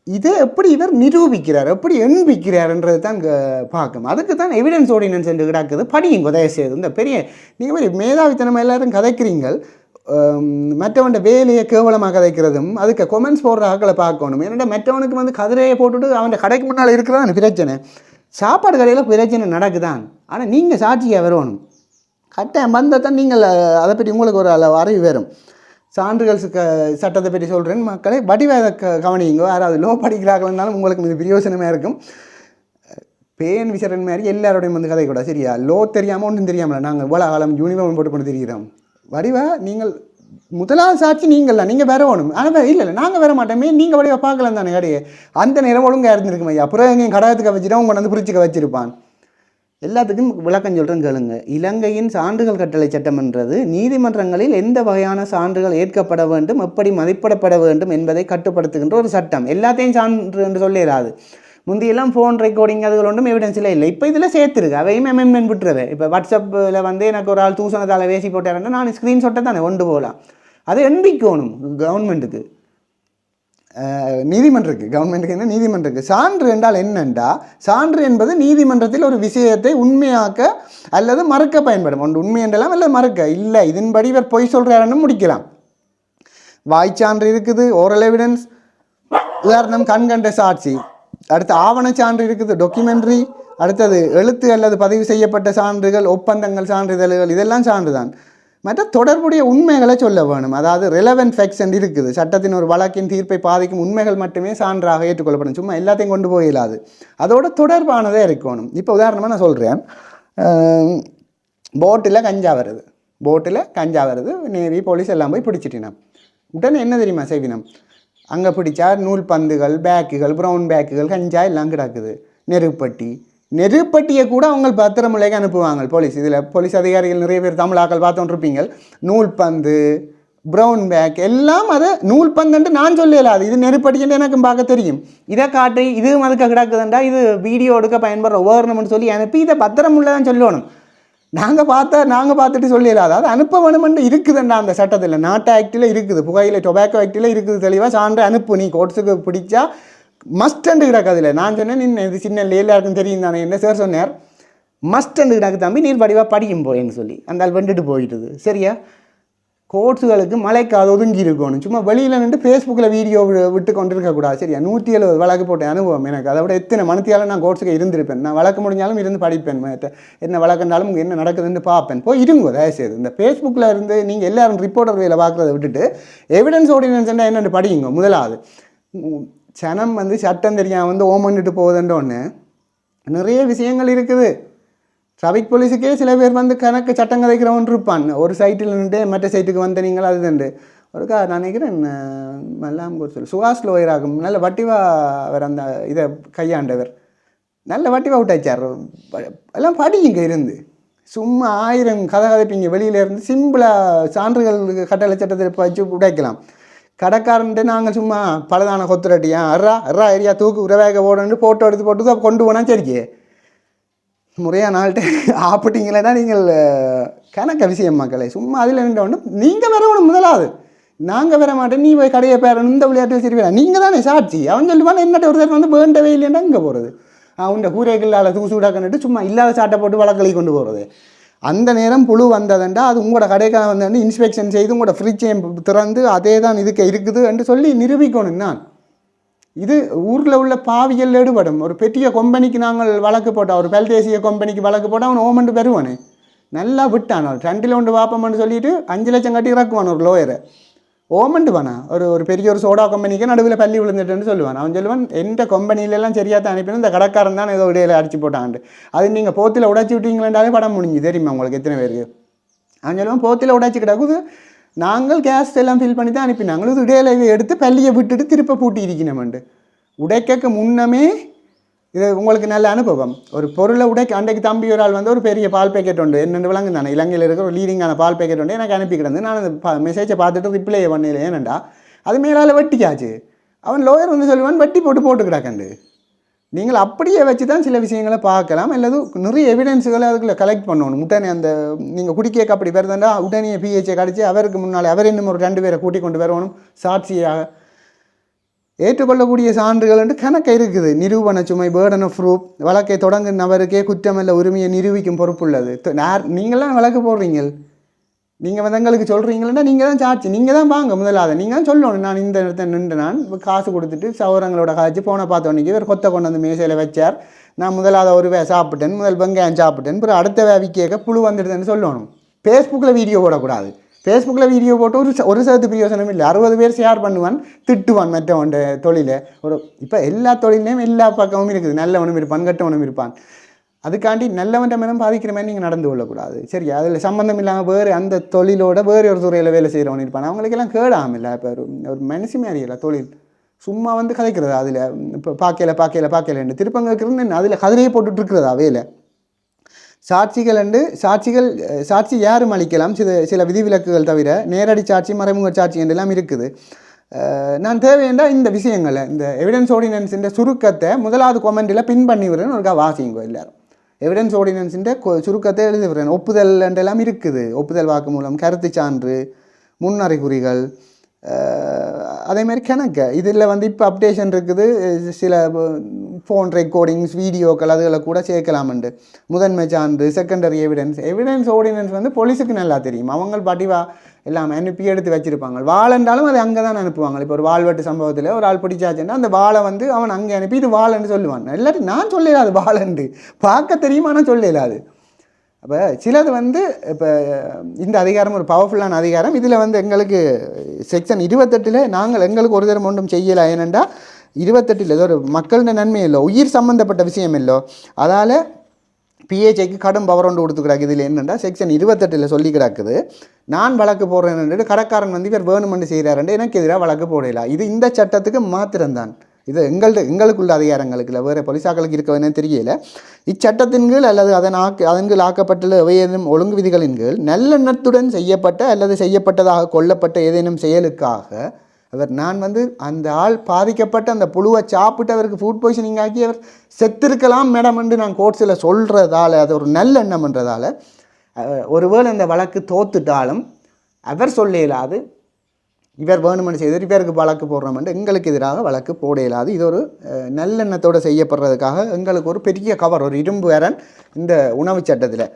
[SPEAKER 1] இதை எப்படி இவர் நிரூபிக்கிறார், எப்படி எண்பிக்கிறார்ன்றது தான் பார்க்கும். அதுக்கு தான் எவிடன்ஸ் ஆர்டினன்ஸ் என்று கிடக்குது. படியுங்க தயவு செய்து. இந்த பெரிய நீங்கள் மாதிரி மேதாவித்தனம் எல்லாரும் கதைக்கிறீங்கள், மற்றவன்ட வேலையை கேவலமாக கதைக்கிறதும் அதுக்கு கொமெண்ட்ஸ் போடுற ஆக்களை பார்க்கணும். ஏன்னா மற்றவனுக்கு வந்து கதிரையை போட்டுட்டு அவன் கடைக்கு முன்னால் இருக்கிறதான் பிரச்சனை. சாப்பாடு கடையில் பிரச்சனை நடக்குதான், ஆனால் நீங்கள் சாட்சியாக வரணும். கட்டாயம் வந்தால் தான் நீங்கள் அதை பற்றி உங்களுக்கு ஒரு அறிவு வரும். சான்றுகள் சட்டத்தை பற்றி சொல்கிறேன் மக்களை வடிவாக கவனிங்க. யாராவது லோ படிக்கிறார்கள்னாலும் உங்களுக்கு இது பிரயோசனமாக இருக்கும். பேன் விசரன் மாதிரி எல்லாரோடையும் வந்து கதை கூட சரியா லோ தெரியாமல் ஒன்றும் தெரியாமல் நாங்கள் இவ்வளோ காலம் யூனிஃபார்ம் போட்டு கொண்டு தெரிகிறோம். வடிவாக நீங்கள் முதலாவது சாட்சி நீங்கள்லாம் நீங்கள் வரணும். ஆனால் இல்லை நாங்கள் வர மாட்டோமே, நீங்கள் வடிவாக பார்க்கலாம் தானே கடையே. அந்த நேரம் ஒழுங்காக இருந்திருக்கும் ஐயா. அப்புறம் எங்கள் கடகத்துக்கு வச்சுட்டா உங்களை வந்து பிரிச்சுக்க வச்சிருப்பான். எல்லாத்துக்கும் விளக்கம் சொல்கிறேன்னு கேளுங்க. இலங்கையின் சான்றுகள் கட்டளை சட்டம் என்றது நீதிமன்றங்களில் எந்த வகையான சான்றுகள் ஏற்கப்பட வேண்டும், எப்படி மதிப்பிடப்பட வேண்டும் என்பதை கட்டுப்படுத்துகின்ற ஒரு சட்டம். எல்லாத்தையும் சான்று என்று சொல்லிடாது. முந்தியெல்லாம் ஃபோன் ரெக்கார்டிங் அதுகள் ஒன்றும் எவிடன்ஸில் இல்லை. இப்போ இதில் சேர்த்துருக்கு, அவையும் அமெண்ட்மெண்ட் விட்டுருது. இப்போ வாட்ஸ்அப்பில் வந்து எனக்கு ஒரு ஆள் தூசணத்தால் வேசி போட்டாருன்னா நான் ஸ்க்ரீன்ஷாட்டை தானே கொண்டு போகலாம். அது எண்பிக்கணும் கவர்மெண்ட்டுக்கு, நீதிமன்றத்துக்கு. கவர்மெண்ட்டுக்கு என்ன நீதிமன்றத்துக்கு. சான்று என்றால் என்னென்றா, சான்று என்பது நீதிமன்றத்தில் ஒரு விஷயத்தை உண்மையாக்க அல்லது மறுக்க பயன்படும். ஒன்று உண்மை என்றெல்லாம் அல்லது மறுக்க இல்லை, இதன்படி இவர் பொய் சொல்கிறாருன்னு முடிக்கலாம். வாய்ச்சான்று இருக்குது, ஓரல் எவிடன்ஸ், உதாரணம் கண்கண்ட சாட்சி. அடுத்து ஆவண சான்று இருக்குது, டாக்குமெண்ட்ரி. அடுத்தது எழுத்து அல்லது பதிவு செய்யப்பட்ட சான்றுகள், ஒப்பந்தங்கள், சான்றிதழ்கள், இதெல்லாம் சான்று தான். மற்ற தொடர்புடைய உண்மைகளை சொல்ல வேணும். அதாவது ரெலவென்ட் ஃபேக்ட்ஸ் என்று இருக்குது. சட்டத்தின் ஒரு வழக்கின் தீர்ப்பை பாதிக்கும் உண்மைகள் மட்டுமே சான்றாக ஏற்றுக்கொள்ளப்படும். சும்மா எல்லாத்தையும் கொண்டு போயிடாது, அதோட தொடர்பானதே இருக்கணும். இப்போ உதாரணமாக நான் சொல்கிறேன், போட்டில் கஞ்சா வருது, நேவி போலீஸ் எல்லாம் போய் பிடிச்சிட்டினா உடனே என்ன தெரியுமா செய்வினம், அங்கே பிடிச்சா நூல் பந்துகள், பேக்குகள், ப்ரௌன் பேக்குகள், கஞ்சா எல்லாம் கிடக்குது. நெருப்பட்டியை கூட அவங்க பத்திரமுலைக்கு அனுப்புவாங்க போலீஸ். இதில் போலீஸ் அதிகாரிகள் நிறைய பேர் தமிழாக்கள் பார்த்துருப்பீங்க. நூல் பந்து, ப்ரௌன் பேக் எல்லாம் அதை நூல் பந்துன்ட்டு நான் சொல்லல, அது இது நெருப்பட்டின்னு எனக்கு பார்க்க தெரியும். இதை காட்டி இதுவும் அதுக்கு கிடக்குதுண்டா, இது வீடியோ எடுக்க பயன்படுற உபகரணம்னு சொல்லி அனுப்பி இதை பத்திரமுள்ள தான் சொல்லணும். நாங்கள் பார்த்துட்டு சொல்லல, அதாவது அனுப்ப வேணுமென்று இருக்குதுண்டா அந்த சட்டத்தில். நாட்டு ஆக்டில் இருக்குது, புகையிலை டொபாக்கோ ஆக்டில் இருக்குது தெளிவாக. சான்று அனுப்பு, நீ கோர்ட்ஸுக்கு பிடிச்சா மஸ்டண்டு கிடக்காதில்ல. நான் சொன்னேன் நின்று இது சின்ன எல்லாருக்கும் தெரியும் தானே என்ன சார் சொன்னார், மஸ்டண்டு கிடக்கு தம்பி, நீர் படிவாக படிக்கும் போயேன்னு சொல்லி அந்த ஆள் வந்துட்டு போயிட்டுது. சரியா, கோர்ட்ஸுகளுக்கு மழைக்காது ஒதுங்கி இருக்கணும். சும்மா வெளியில் நின்று ஃபேஸ்புக்கில் வீடியோ விட்டு கொண்டு இருக்கக்கூடாது. சரியா 170 வழக்கு போட்ட அனுபவம் எனக்கு. அதை விட எத்தனை மனத்தியாலும் நான் கோர்ட்ஸுக்கு இருந்திருப்பேன். நான் வழக்கு முடிஞ்சாலும் இருந்து படிப்பேன். என்ன வழக்குனாலும் என்ன நடக்குதுன்னு பார்ப்பேன். போய் இருங்கோ தயவுசெய்து. இந்த ஃபேஸ்புக்கில் இருந்து நீங்கள் எல்லாரும் ரிப்போர்ட்டர் வேலை பார்க்குறத விட்டுட்டு எவிடன்ஸ் ஆர்டினன்ஸ் என்னென்னு படியுங்க. முதலாவது சனம் சட்டம் தெரியாமல் ஓமன்ட்டு போகுதுன்றோன்னு நிறைய விஷயங்கள் இருக்குது. டிராஃபிக் போலீஸுக்கே சில பேர் கணக்கு சட்டம் கதைக்கிறவன் இருப்பான். ஒரு சைட்டில் நின்று மற்ற சைட்டுக்கு வந்த நீங்கள் அதுண்டு ஒருக்கா நான் நினைக்கிறேன் எல்லாம் சொல்லு சுகாஷ் லோயராகும் நல்ல வட்டிவா அவர் அந்த இதை கையாண்டவர் நல்ல வட்டிவா விட்டாச்சார். எல்லாம் படிங்க இருந்து சும்மா 1000 கதை கதைப்பிங்க வெளியில இருந்து சிம்பிளாக சான்றுகள் கட்டளை சட்டத்தை வச்சு உடைக்கலாம். கடைக்காரன்ட்டு நாங்கள் சும்மா பலதான கொத்துரட்டியா அறா ஏரியா தூக்கு உறவேக ஓடன்னு ஃபோட்டோ எடுத்து போட்டு கொண்டு போனால் சரிக்கே முறையாக நாள்கிட்ட ஆப்பிட்டீங்களேன்னா நீங்கள் கணக்க விஷயம் மக்களே. சும்மா அதில் நின்று நீங்கள் வரணும். முதலாவது நாங்கள் வர மாட்டேன், நீ போய் கடையை பேரணும், இந்த விளையாட்டு சரி வேற நீங்கள் தானே சாட்சி. அவன் சொல்லுவான் என்னட்ட ஒரு தடவை வேண்டவே இல்லைன்னா இங்கே போகிறது அவன் கூரைகளால் தூசு விடாக்கன்னுட்டு சும்மா இல்லாத சாட்டை போட்டு வழக்களி கொண்டு போகிறது. அந்த நேரம் புழு வந்ததுண்டா அது உங்களோட கடைக்காக வந்து இன்ஸ்பெக்ஷன் செய்து உங்களோட ஃப்ரிட்ஜை திறந்து அதே தான் இதுக்கு இருக்குது என்று சொல்லி நிரூபிக்கணும். நான் இது ஊரில் உள்ள பாவியல் ஈடுபடும். ஒரு பெரிய கம்பெனிக்கு நாங்கள் வழக்கு போட்டோம், ஒரு பல்தேசிய கம்பெனிக்கு வழக்கு போட்டால் அவன் ஓமண்டு பெறுவானே நல்லா விட்டான். அவர் 2 ஒன்று வாப்பம்னு சொல்லிட்டு 5 லட்சம் கட்டி இறக்குவான் ஒரு லோயரை. ஓமண்டு வானா ஒரு பெரிய ஒரு சோடா கம்பெனிக்கு நடுவில் பள்ளி விழுந்துட்டுன்னு சொல்லுவான். அவன் சொல்லுவான் எந்த கம்பெனிலெல்லாம் சரியாக தான் அனுப்பினா இந்த கடைக்காரன் தான் ஏதோ இடையில அடிச்சு போட்டான்ட்டு. அது நீங்கள் போத்தில் உடைச்சி விட்டீங்களேன்றாலே படம் முடிஞ்சு தெரியுமா உங்களுக்கு எத்தனை பேருக்கு. அவன் சொல்லுவான் போத்தில் உடைச்சி கிடக்குது நாங்கள் கேஸ் எல்லாம் ஃபில் பண்ணி தான் அனுப்பினாங்க. இது இடையில எடுத்து பள்ளியை விட்டுட்டு திருப்ப பூட்டி இருக்கணுமெண்டு உடைக்க முன்னமே. இது உங்களுக்கு நல்ல அனுபவம். ஒரு பொருளை உடைக்க அன்றைக்கு தம்பி ஒரு ஆள் ஒரு பெரிய பால் பேக்கெட் உண்டு என்னென்று விளங்கு தானே இலங்கையில் இருக்கிற ஒரு லீடிங்கான பால் பேக்கெட் உண்டு எனக்கு அனுப்பி கிடந்து. நான் அந்த மெசேஜை பார்த்துட்டு ரிப்ளை பண்ணல. ஏனண்டா அது மேலால் வெட்டிக்காச்சு. அவன் லோயர் சொல்லுவான் வெட்டி போட்டு கிடக்கண்டு. நீங்கள் அப்படியே வச்சு தான் சில விஷயங்களை பார்க்கலாம். அல்லது நிறைய எவிடன்ஸுகளை அதுக்குள்ளே கலெக்ட் பண்ணணும். உடனே அந்த நீங்கள் குடிக்கேக்க அப்படி வருதுண்டா உடனே பிஹெச்ஐ கடிச்சு அவருக்கு முன்னால் அவர் இன்னும் ஒரு 2 பேரை கூட்டிக் கொண்டு வரணும். சாட்சியாக ஏற்றுக்கொள்ளக்கூடிய சான்றுகள் என்று கணக்கு இருக்குது. நிரூபண சுமை பேர்டன் ஆஃப் ப்ரூஃப் வழக்கை தொடங்கும் நபருக்கே குற்றமல்ல உரிமையை நிரூபிக்கும் பொறுப்புள்ளது. நீங்களாம் வழக்கு போடுறீங்க, நீங்கள் எங்களுக்கு சொல்கிறீங்களா நீங்கள் தான் சாட்சி, நீங்கள் தான் வாங்க முதலாவது நீங்கள் தான் சொல்லணும். நான் இந்த இடத்த நின்று நான் காசு கொடுத்துட்டு சௌரங்களோட காய்ச்சி போன பார்த்தோன்னைக்கு ஒரு கொத்தை கொண்டு வந்து மேசையில் வச்சார். நான் முதலாவது ஒரு சாப்பிட்டேன், முதல் வெங்காயம் சாப்பிட்டேன், அப்புறம் அடுத்த வேவிக்கேக்க புழு வந்துடுதுன்னு சொல்லணும். ஃபேஸ்புக்கில் வீடியோ போடக்கூடாது. ஃபேஸ்புக்கில் வீடியோ போட்டு ஒரு சேர்த்து பிரயோசனம் இல்லை. 60 பேர் ஷேர் பண்ணுவான், திட்டுவான் மற்றவன் தொழிலை. இப்போ எல்லா தொழிலையும் எல்லா பக்கமும் இருக்குது. நல்லவனும் இருப்பான், கெட்டவனும் இருப்பான். அதுக்காண்டி நல்லவன் மேலும் பாதிக்கிற மாதிரி நீங்கள் நடந்து கொள்ளக்கூடாது. சரி, அதில் சம்மந்தம் இல்லாமல் வேறு அந்த தொழிலோட வேறு ஒரு துறையில் வேலை செய்கிறவன் இருப்பான். அவங்களுக்கெல்லாம் கேடாமில்லை. இப்போ ஒரு மனுஷி மாதிரி இல்லை தொழில் சும்மா கதைக்கிறது. அதில் இப்போ பார்க்கலன்னு திருப்பங்க இருக்கிறது அதில் கதிரையை போட்டுட்ருக்கிறதா வேலை. சாட்சி யாரும் அளிக்கலாம். சில விதிவிலக்குகள் தவிர நேரடி சாட்சி மறைமுக சாட்சி என்றெல்லாம் இருக்குது. நான் தேவையண்டா இந்த விஷயங்களை இந்த எவிடன்ஸ் ஆர்டினன்ஸிൻ്റെ சுருக்கத்தை முதலாவது கொமெண்டில் பின் பண்ணி விடுறேன்னு ஒருக்கா வாசிங்கோ எல்லாரும். எவிடன்ஸ் ஆர்டினன்ஸிൻ്റെ சுருக்கத்தை எழுதி விடுறேன். ஒப்புதல் என்றெல்லாம் இருக்குது. ஒப்புதல் வாக்கு மூலம், கருத்து சான்று, முன்னறிகுறிகள், அதேமாதிரி கணக்கு இதில் இப்போ அப்டேஷன் இருக்குது. சில ஃபோன் ரெக்கார்டிங்ஸ் வீடியோக்கள் அதுகளை கூட சேர்க்கலாம்ண்டு. முதன்மை சான்று, செகண்டரி எவிடன்ஸ் ஆர்டினன்ஸ் போலீஸுக்கு நல்லா தெரியும். அவங்க பாட்டிவா எல்லாம் அனுப்பி எடுத்து வச்சுருப்பாங்க. வாழண்டாலும் அது அங்கே தான் அனுப்புவாங்க. இப்போ ஒரு வாழ்வெட்டு சம்பவத்தில் ஒரு ஆள் பிடிச்சாச்சுன்னா அந்த வாழை அவன் அங்கே அனுப்பி இது வாழன்னு சொல்லுவான். எல்லாத்தையும் நான் சொல்லலாது வாழண்டு பார்க்க தெரியுமா, நான் சொல்லலாது. அப்போ சிலது இப்போ இந்த அதிகாரம் ஒரு பவர்ஃபுல்லான அதிகாரம். இதில் எங்களுக்கு செக்ஷன் 28 நாங்கள் எங்களுக்கு ஒரு தரம் ஒன்றும் செய்யலாம். ஏனெண்டா 28 ஏதோ ஒரு மக்களோட நன்மை இல்லை, உயிர் சம்மந்தப்பட்ட விஷயம் இல்லை. அதால் பிஹெச்ஐக்கு கடும் பவர் ஒன்று கொடுத்துக்கிறாங்க. இதில் என்னென்னா செக்ஷன் 28 சொல்லி கிடக்குது. நான் வழக்கு போடுறேன்னு கடைக்காரன் இவர் வேணுமென்று செய்கிறாருண்டு எனக்கு எதிராக வழக்கு போடலாம். இது இந்த சட்டத்துக்கு மாத்திரம்தான். இது எங்களுக்குள்ள அதிகாரங்களுக்கு இல்லை, வேறு போலீஸாக்களுக்கு இருக்க வேணும் தெரியல. இச்சட்டத்தின் கீழ் அல்லது அதன் கீழ் ஆக்கப்பட்டுள்ள ஏதேனும் ஒழுங்கு விதிகளின் கீழ் நல்லெண்ணத்துடன் செய்யப்பட்ட அல்லது செய்யப்பட்டதாக கொல்லப்பட்ட ஏதேனும் செயலுக்காக நான் அந்த ஆள் பாதிக்கப்பட்ட அந்த புழுவை சாப்பிட்டு அவருக்கு ஃபுட் பாய்சனிங் ஆக்கி அவர் செத்திருக்கலாம் மேடம் என்று நான் கோர்ட்ஸில் சொல்கிறதால அது ஒரு நல்லெண்ணம்ன்றதால ஒருவேளை அந்த வழக்கு தோத்துட்டாலும் அவர் சொல்ல இயலாது இவர் வேணுமென்று செய்து இவருக்கு வழக்கு போடுறோம்னு எங்களுக்கு எதிராக வழக்கு போட இயலாது. இது ஒரு நல்லெண்ணத்தோடு செய்யப்படுறதுக்காக எங்களுக்கு ஒரு பெரிய கவர், ஒரு இரும்பு அரண் இந்த உணவு சட்டத்தில்.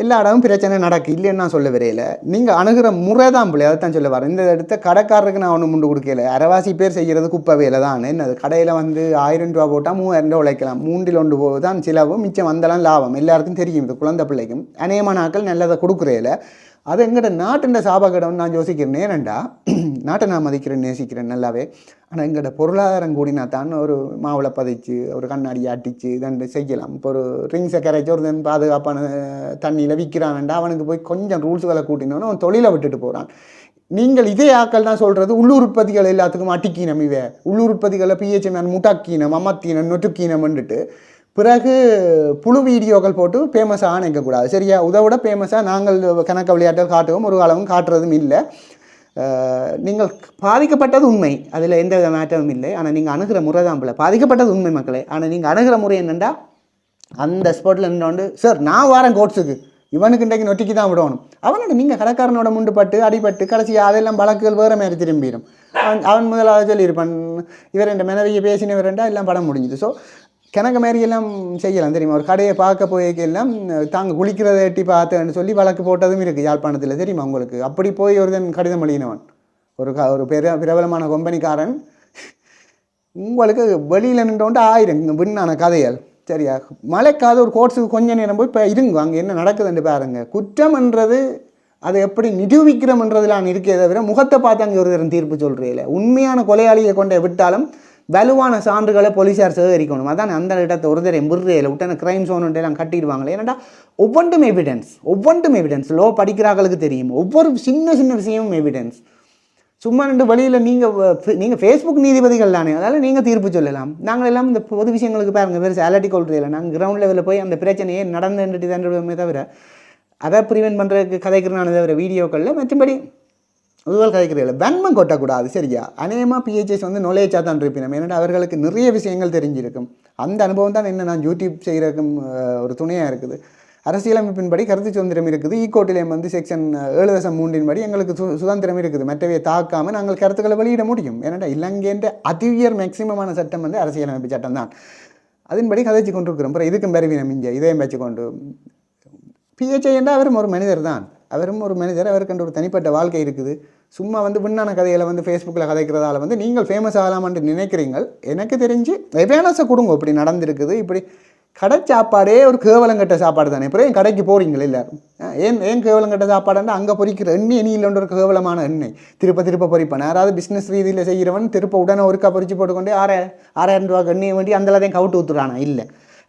[SPEAKER 1] எல்லா இடமும் பிரச்சனை நடக்கு இல்லைன்னு நான் சொல்ல வரையில. நீங்கள் அணுகிற முறை தான் பிள்ளை, அதை தான் சொல்ல வரேன். இந்த இடத்த கடைக்காரருக்கு நான் ஒன்று முண்டு கொடுக்கல. அரைவாசி பேர் செய்கிறது குப்பை வேலை தான். என்னது கடையில் வந்து 1000 ரூபா போட்டால் 3000 ரூபா உழைக்கலாம். 3 போது தான் சிலவு, மிச்சம் வந்தெல்லாம் லாபம். எல்லாருக்கும் தெரியும், இது குழந்தை பிள்ளைக்கும் அநேகமான நாட்கள் நல்லதை கொடுக்குறேல. அது எங்கிட்ட நாட்டுண்ட சாபகடம்னு நான் யோசிக்கிறேன். ஏனண்டா நாட்டை நான் மதிக்கிறேன், நேசிக்கிறேன் நல்லாவே. ஆனால் எங்கிட்ட பொருளாதாரம் கூடினா தான் ஒரு மாவுளை பதிச்சு ஒரு கண்ணாடி ஆட்டிச்சு இதண்டு செய்யலாம். இப்போ ஒரு ரிங்ஸை கரைச்சி ஒரு பாதுகாப்பான தண்ணியில் விற்கிறான்டா, அவனுக்கு போய் கொஞ்சம் ரூல்ஸுகளை கூட்டினோன்னு அவன் தொழிலை விட்டுட்டு போகிறான். நீங்கள் இதே ஆக்கள் தான் சொல்கிறது உள்ளூர் உற்பத்திகள் எல்லாத்துக்கும் அட்டிக்கீனம். இவை உள்ளூர் உற்பத்திகளை பிஹெச்எம் முட்டாக்கீனம் அம்மத்தீனம் நொட்டுக்கீனம்ன்றுட்டு பிறகு புழு வீடியோக்கள் போட்டு ஃபேமஸாக நினைக்கக்கூடாது. சரியா? உதவிட ஃபேமஸாக நாங்கள் கணக்க விளையாட்டல் காட்டுவோம், ஒரு காலமும் காட்டுறதும் இல்லை. நீங்கள் பாதிக்கப்பட்டது உண்மை, அதில் எந்த வித மாற்றமும் இல்லை. ஆனால் நீங்கள் அணுகிற முறை தான் பிள்ளை. பாதிக்கப்பட்டது உண்மை மக்களே. ஆனால் நீங்கள் அணுகிற முறை என்னென்னா அந்த ஸ்பாட்டில் நின்று சார் நான் வரேன் கோட்ஸுக்கு, இவனுக்கு இன்றைக்கு நொட்டிக்கு தான் விடணும். அவனுக்கு நீங்கள் கடைக்காரனோட முண்டுப்பட்டு அடிபட்டு கடைசியாக அதெல்லாம் வழக்குகள் வேறு மாதிரி திரும்பிடும். அவன் முதலாவது சொல்லியிருப்பான், இவர் என் மனைவியை பேசினவரெண்டா எல்லாம் படம் முடிஞ்சுது. ஸோ கிணக்கு மாரியெல்லாம் செய்யலாம் தெரியுமா? ஒரு கடையை பார்க்க போய்க்கெல்லாம் தாங்க குளிக்கிறதை எட்டி பார்த்தேன்னு சொல்லி வழக்கு போட்டதும் இருக்குது யாழ்ப்பாணத்தில், தெரியுமா உங்களுக்கு? அப்படி போய் ஒருதன் கடிதம் எழுதினவன், ஒரு பிரபலமான கம்பெனிக்காரன். உங்களுக்கு வெளியில் நின்றோண்டு 1000 விண்ணான கதைகள். சரியா? மழைக்காத ஒரு கோர்ஸுக்கு கொஞ்சம் நேரம் போய் இப்போ இருங்க, அங்கே என்ன நடக்குதுன்னு பாருங்க. குற்றம்ன்றது அதை எப்படி நிரூபிக்கிறோம்ன்றதுல நான் இருக்கே தவிர முகத்தை பார்த்து அங்கே ஒரு தரம் தீர்ப்பு சொல்கிறீங்களே. உண்மையான கொலையாளியை கொண்டே விட்டாலும் வலுவான சான்றுகளை போலீஸார் சேகரிக்கணும். அதான் அந்த இடத்தை ஒரு தரம் விடுறையில் விட்டான கிரைம் சோனுன்றெல்லாம் கட்டிடுவாங்களே. ஏன்னாடா ஒவ்வொன்றும் எவிடன்ஸ். லோ படிக்கிறார்களுக்கு தெரியும், ஒவ்வொரு சின்ன சின்ன விஷயமும் எவிடன்ஸ். சும்மா ரெண்டு வழியில் நீங்கள் ஃபேஸ்புக் நீதிபதிகள் தானே, அதால் நீங்கள் தீர்ப்பு சொல்லலாம். நாங்கள் எல்லாம் இந்த பொது விஷயங்களுக்கு பாருங்கள் வேறு சேலட்டி கொள்றதில்லை. நாங்கள் கிரவுண்ட் லெவலில் போய் அந்த பிரச்சனையே நடந்துட்டு தண்டுமே தவிர அதை ப்ரிவென்ட் பண்ணுறதுக்கு கதைக்கிறனானே தவிர வீடியோக்களில் மற்றபடி உதவல் கதைக்கிறதில்லை. வன்மம் கொட்டக்கூடாது. சரியா? அநேகமாக பிஹெச்எஸ் வந்து நொலேஜாக தான் இருப்பினோம். ஏன்னா அவர்களுக்கு நிறைய விஷயங்கள் தெரிஞ்சிருக்கும். அந்த அனுபவம் தான் என்ன நான் யூடியூப் செய்கிறதுக்கும் ஒரு துணையாக இருக்குது. அரசியலமைப்பின்படி கருத்து சுதந்திரம் இருக்குது. ஈகோட்டிலேயும் வந்து செக்ஷன் 7.3 படி எங்களுக்கு சுதந்திரம் இருக்குது. மற்றவையை தாக்காமல் நாங்கள் கருத்துக்களை வெளியிட முடியும். ஏன்னா இலங்கைன்ற அதிவியர் மேக்சிமமான சட்டம் வந்து அரசியலமைப்பு சட்டம் தான். அதன்படி கதைச்சு கொண்டிருக்கிறோம். அப்புறம் இதுக்கும் பெருவினம் இங்கே இதையும் வச்சு கொண்டு பிஹெச்ஐ என்றால் அவரும் ஒரு மனிதர் தான். அவருக்கு ஒரு தனிப்பட்ட வாழ்க்கை இருக்குது. சும்மா வந்து விண்ணான கதைகளை வந்து ஃபேஸ்புக்கில் கதைக்கிறதால வந்து நீங்கள் ஃபேமஸ் ஆகலாமான்னு நினைக்கிறீங்கள். எனக்கு தெரிஞ்சு அவேர்னஸை கொடுங்க. இப்படி நடந்திருக்குது, இப்படி கடை சாப்பாடே ஒரு கேவலங்கட்ட சாப்பாடு தானே. அப்புறம் ஏன் கடைக்கு போகிறீங்களே எல்லாரும்? ஏன் கேவலங்கட்ட சாப்பாடுன்னா அங்கே பொறிக்கிற எண்ணெய் இல்லைன்ற ஒரு கேவலமான எண்ணெய் திருப்ப பொறிப்பான். யாராவது பிஸ்னஸ் ரீதியில் செய்கிறவன் உடனே ஒருக்கா பொறிச்சு போட்டுக்கொண்டே 6000 ரூபா எண்ணெயை வேண்டி அந்தளதையும் கவுட்டு ஊற்றுறானா? இல்லை,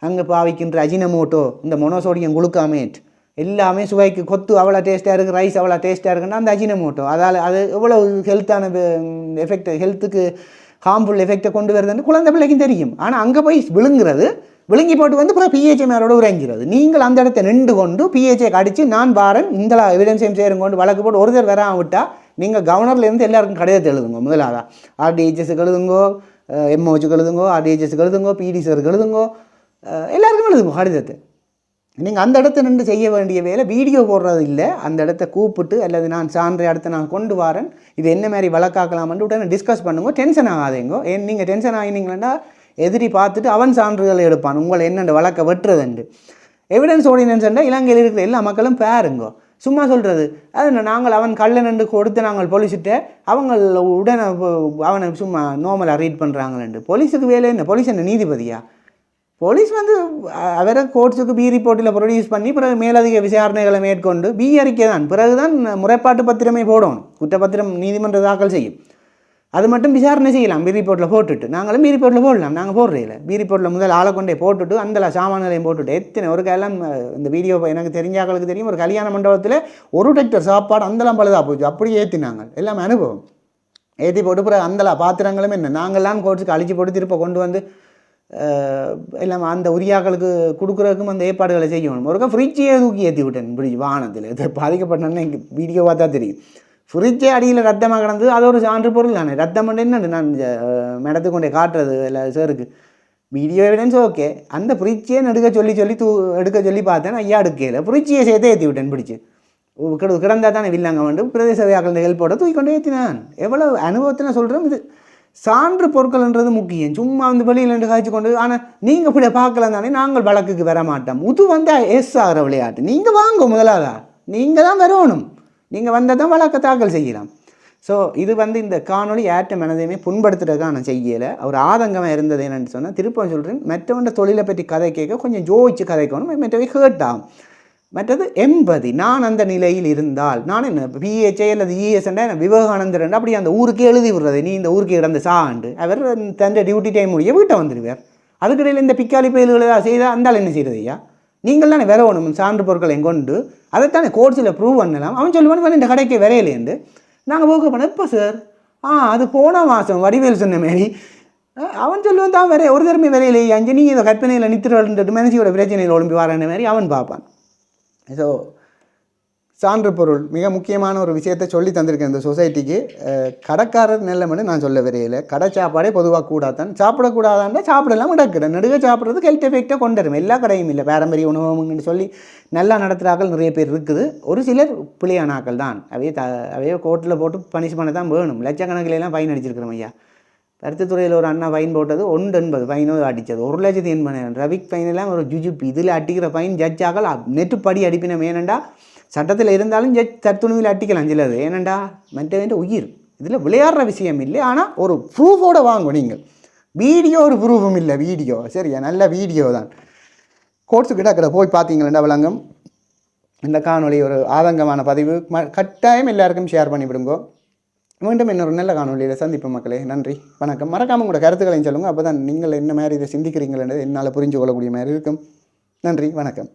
[SPEAKER 1] அங்கே பாவிக்கின்ற அஜினமோட்டோ, இந்த மொனோசோடியம் குளுக்காமேட் எல்லாமே சுவைக்கு கொத்து அவ்வளோ டேஸ்ட்டாக இருக்குது, ரைஸ் அவ்வளோ டேஸ்ட்டாக இருக்குன்னா அந்த அஜினமோட்டோ. அது எவ்வளோ ஹெல்த்தான எஃபெக்ட், ஹெல்த்துக்கு ஹார்ம்ஃபுல் எஃபெக்டை கொண்டு வருதுன்னு குழந்தை பிள்ளைக்கும் தெரியும். ஆனால் அங்கே போய் விழுங்கி போட்டு வந்து அப்புறம் பிஹெச்ஐ மேலோட உறங்கிறது. நீங்கள் அந்த இடத்த நின்று கொண்டு பிஹெச்ஐ அடித்து நான் பாரன் இந்த எவிடன்ஸையும் சேரும் கொண்டு வழக்கு போட்டு ஒருத்தர் வராமல் விட்டால் நீங்கள் கவர்னர்லேருந்து எல்லாருக்கும் கடிதத்தை எழுதுங்க. முதலாக ஆர்டிஹெச்எஸ்க்கு எழுதுங்கோ, எம்ஓஹெச்சுக்கு எழுதுங்கோ, ஆர்டிஹெச்எஸ்க்கு எழுதுங்கோ, பிடிசிக்கு எழுதுங்கோ, எல்லாருக்கும் எழுதுங்கோ கடிதத்தை. நீங்கள் அந்த இடத்த நின்று செய்ய வேண்டிய வேலை வீடியோ போடுறது இல்லை. அந்த இடத்த கூப்பிட்டு அல்லது நான் சான்ற இடத்த நான் கொண்டு வரேன், இது என்ன மாதிரி வழக்காக்கலாம்னு உடனே டிஸ்கஸ் பண்ணுங்க. டென்ஷன் ஆகாதேங்கோ. நீங்கள் டென்ஷன் ஆகினீங்களா எதிரி பார்த்துட்டு அவன் சான்றுகளை எடுப்பான் உங்களை என்னென்ன வழக்க வெட்டுறதுண்டு. எவிடன்ஸ் ஓர்டினன்ஸ்ண்டா இலங்கையில் இருக்கிற எல்லா மக்களும் பாருங்கோ. சும்மா சொல்கிறது அது நாங்கள் அவன் கள்ளனண்டு கொடுத்து நாங்கள் போலீஸ்கிட்ட அவங்க உடனே அவனை சும்மா நார்மலாக ரீட் பண்ணுறாங்களேண்டு. போலீஸுக்கு வேலை என்ன? போலீஸ் என்ன நீதிபதியா? போலீஸ் வந்து அவரை கோர்ட்ஸுக்கு பி ரிப்போர்ட்டில் ப்ரொடியூஸ் பண்ணி பிறகு மேலதிக விசாரணைகளை மேற்கொண்டு பி அறிக்கை தான் பிறகுதான் முறைப்பாட்டு பத்திரமே போடணும். குற்றப்பத்திரம் நீதிமன்ற தாக்கல் செய்யும். அது மட்டும் விசாரணை செய்யலாம் பி ரிப்போர்ட்டில் போட்டுட்டு. நாங்களும் பி ரிப்போர்ட்டில் போடலாம். நாங்கள் போடுறதில்ல. பி ரிப்போர்ட்டில் முதல் ஆளை கொண்டே போட்டுட்டு அந்த சாமான்களையும் போட்டுட்டு எத்தனை ஒரு எல்லாம் இந்த வீடியோ எனக்கு தெரிஞ்சாக்களுக்கு தெரியும். ஒரு கல்யாண மண்டபத்தில் ஒரு டெக்டர் சாப்பாடு அந்தலாம் பழுதாக போச்சு. அப்படியே ஏற்றினாங்க. எல்லாமே அனுபவம். ஏற்றி போட்டு பிறகு அந்த பாத்திரங்களும் என்ன நாங்கள்லாம் கோர்ட்ஸுக்கு அழிச்சு போட்டு திருப்ப கொண்டு வந்து எல்லாம் அந்த உரியாக்களுக்கு கொடுக்குறதுக்கும் அந்த ஏற்பாடுகளை செய்யணும். ஒருக்கா ஃப்ரிட்ஜையே தூக்கி ஏற்றி விட்டேன் ஃப்ரிட்ஜ் வாகனத்தில். இது பாதிக்கப்பட்டேன்னு எனக்கு வீடியோ பார்த்தா தெரியும். ஃப்ரிட்ஜே அடியில் ரத்தமாக கிடந்தது. அது ஒரு சான்று பொருள் தானே. ரத்தம் என்னன்னு நான் மேடத்துக்கு கொண்டே காட்டுறது இல்லை சாருக்கு. Video evidence okay. அந்த ஃப்ரிட்ஜே எடுக்க சொல்லி பார்த்தேன். ஐயா எடுக்கல. ஃப்ரிட்ஜையே சேர்த்தே ஏற்றி விட்டேன் பிடிச்சி. கிடந்தா தானே வில்லாங்க வந்து பிரதேச வியாக்கள் ஹெல்ப்போட தூக்கி கொண்டே ஏற்றினான். எவ்வளோ அனுபவத்தில் சொல்கிறோம். இது சான்று பொருட்கள்ன்றது முக்கியம். சும்மா வந்து வெளியில் காய்ச்சி கொண்டு, ஆனால் நீங்கள் இப்படி பார்க்கலாம் தானே, நாங்கள் வழக்குக்கு வர மாட்டோம். இது வந்து எஸ் ஆகிற விளையாட்டு. நீங்கள் வாங்க முதலாக, நீங்கள் தான் வரணும். நீங்கள் வந்தால் தான் வழக்கை தாக்கல் செய்யலாம். ஸோ இது வந்து இந்த காணொலி ஏற்ற மனதையுமே புண்படுத்துறதுக்காக நான் செய்யலை. ஒரு ஆதங்கமாக இருந்தது என்னென்னு சொன்னால், திருப்பம் சொல்கிறேன், மற்றவண்ட தொழிலை பற்றி கதை கேட்க கொஞ்சம் ஜோதிச்சு கதைக்கணும், மற்றவை கேட்டாகும். மற்றது எம்பதி, நான் அந்த நிலையில் இருந்தால், நான் என்ன பிஹெச்ஐ அல்லது இஎஸ்என்டா விவேகானந்தர் அப்படி அந்த ஊருக்கே எழுதி விடுறது, நீ இந்த ஊருக்கு இடந்து சாண்டு அவர் தந்த டியூட்டி டைம் முடிய வீட்டை வந்துடுவார். அதுக்கிடையில் இந்த பிக்காளி பயில்களை செய்தால் அந்தால் என்ன செய்கிறது ஐயா? நீங்கள் தானே வரணும் சான்று பொருட்களை கொண்டு, அதைத்தானே கோர்ட்ஸில் ப்ரூவ் பண்ணலாம். அவன் சொல்லுவான் இந்த கடைக்கு வரையிலேருந்து. நாங்கள் ஓகே பண்ண எப்போ சார்? அது போன மாதம் வடிவேல் சொன்ன மாரி. அவன் சொல்லுவான் தான் வேற ஒரு தரமே வரையிலே அஞ்சு நீ இதை கற்பனையில் நித்திரன்ட்டு மனசியோட பிரச்சனையில் ஒழும்பி வரேன் மாதிரி அவன் பார்ப்பான். ஸோ சான்று பொருள் மிக முக்கியமான ஒரு விஷயத்தை சொல்லி தந்திருக்கேன் இந்த சொசைட்டிக்கு. கடைக்காரர் நல்லமென்னு நான் சொல்ல வரையில. கடை சாப்பாடே பொதுவாக கூடாதான், சாப்பிடக்கூடாதான்டா சாப்பிடலாம் கிடக்கிட நடுக சாப்பிட்றது ஹெல்த் எஃபெக்டாக கொண்டு வரும். எல்லா கடையும் இல்லை, பாரம்பரிய உணவகம்னு சொல்லி நல்லா நடத்துகிறாக்கள் நிறைய பேர் இருக்குது. ஒரு சிலர் பிள்ளையானாக்கள் தான். அவையே கோர்ட்டில் போட்டு பனிஷ் பண்ண தான் வேணும். லட்சக்கணக்கிலெல்லாம் ஃபைன் அடிச்சிருக்கிறோம் ஐயா. பருத்தித்துறையில் ஒரு அண்ணா ஃபைன் போட்டது 180 ஃபைனோ அடித்தது 1,80,000. ரவிக் ஃபைனெல்லாம் ஒரு ஜுஜுப்பு. இதில் அடிக்கிற ஃபைன் ஜட்ஜாக்கள் நெட்டுப்படி அடிப்பின. ஏனண்டா சட்டத்தில் இருந்தாலும் ஜட்ஜ் தத்துணுவில் அட்டிக்கலாம் சிலது. ஏனண்டா மற்ற உயிர் இதில் விளையாடுற விஷயம் இல்லை. ஆனால் ஒரு ப்ரூஃபோடு வாங்கும். நீங்கள் வீடியோ ஒரு ப்ரூஃபும் இல்லை. வீடியோ சரியா, நல்ல வீடியோ தான். கோர்ட்ஸுக்கிட்ட அக்கட போய் பார்த்தீங்களா விளங்கும். இந்த காணொலி ஒரு ஆதங்கமான பதிவு. கட்டாயம் எல்லாருக்கும் ஷேர் பண்ணி விடுங்கோ. மீண்டும் இன்னொரு நல்ல காணொலியில் சந்திப்போம் மக்களே. நன்றி, வணக்கம். மறக்காமல் உங்களோட கருத்துக்களையும் சொல்லுங்கள். அப்போ தான் நீங்கள் என்ன மாதிரி இதை சிந்திக்கிறீங்களே என்னால் புரிஞ்சு கொள்ளக்கூடிய மாதிரி இருக்கும். நன்றி, வணக்கம்.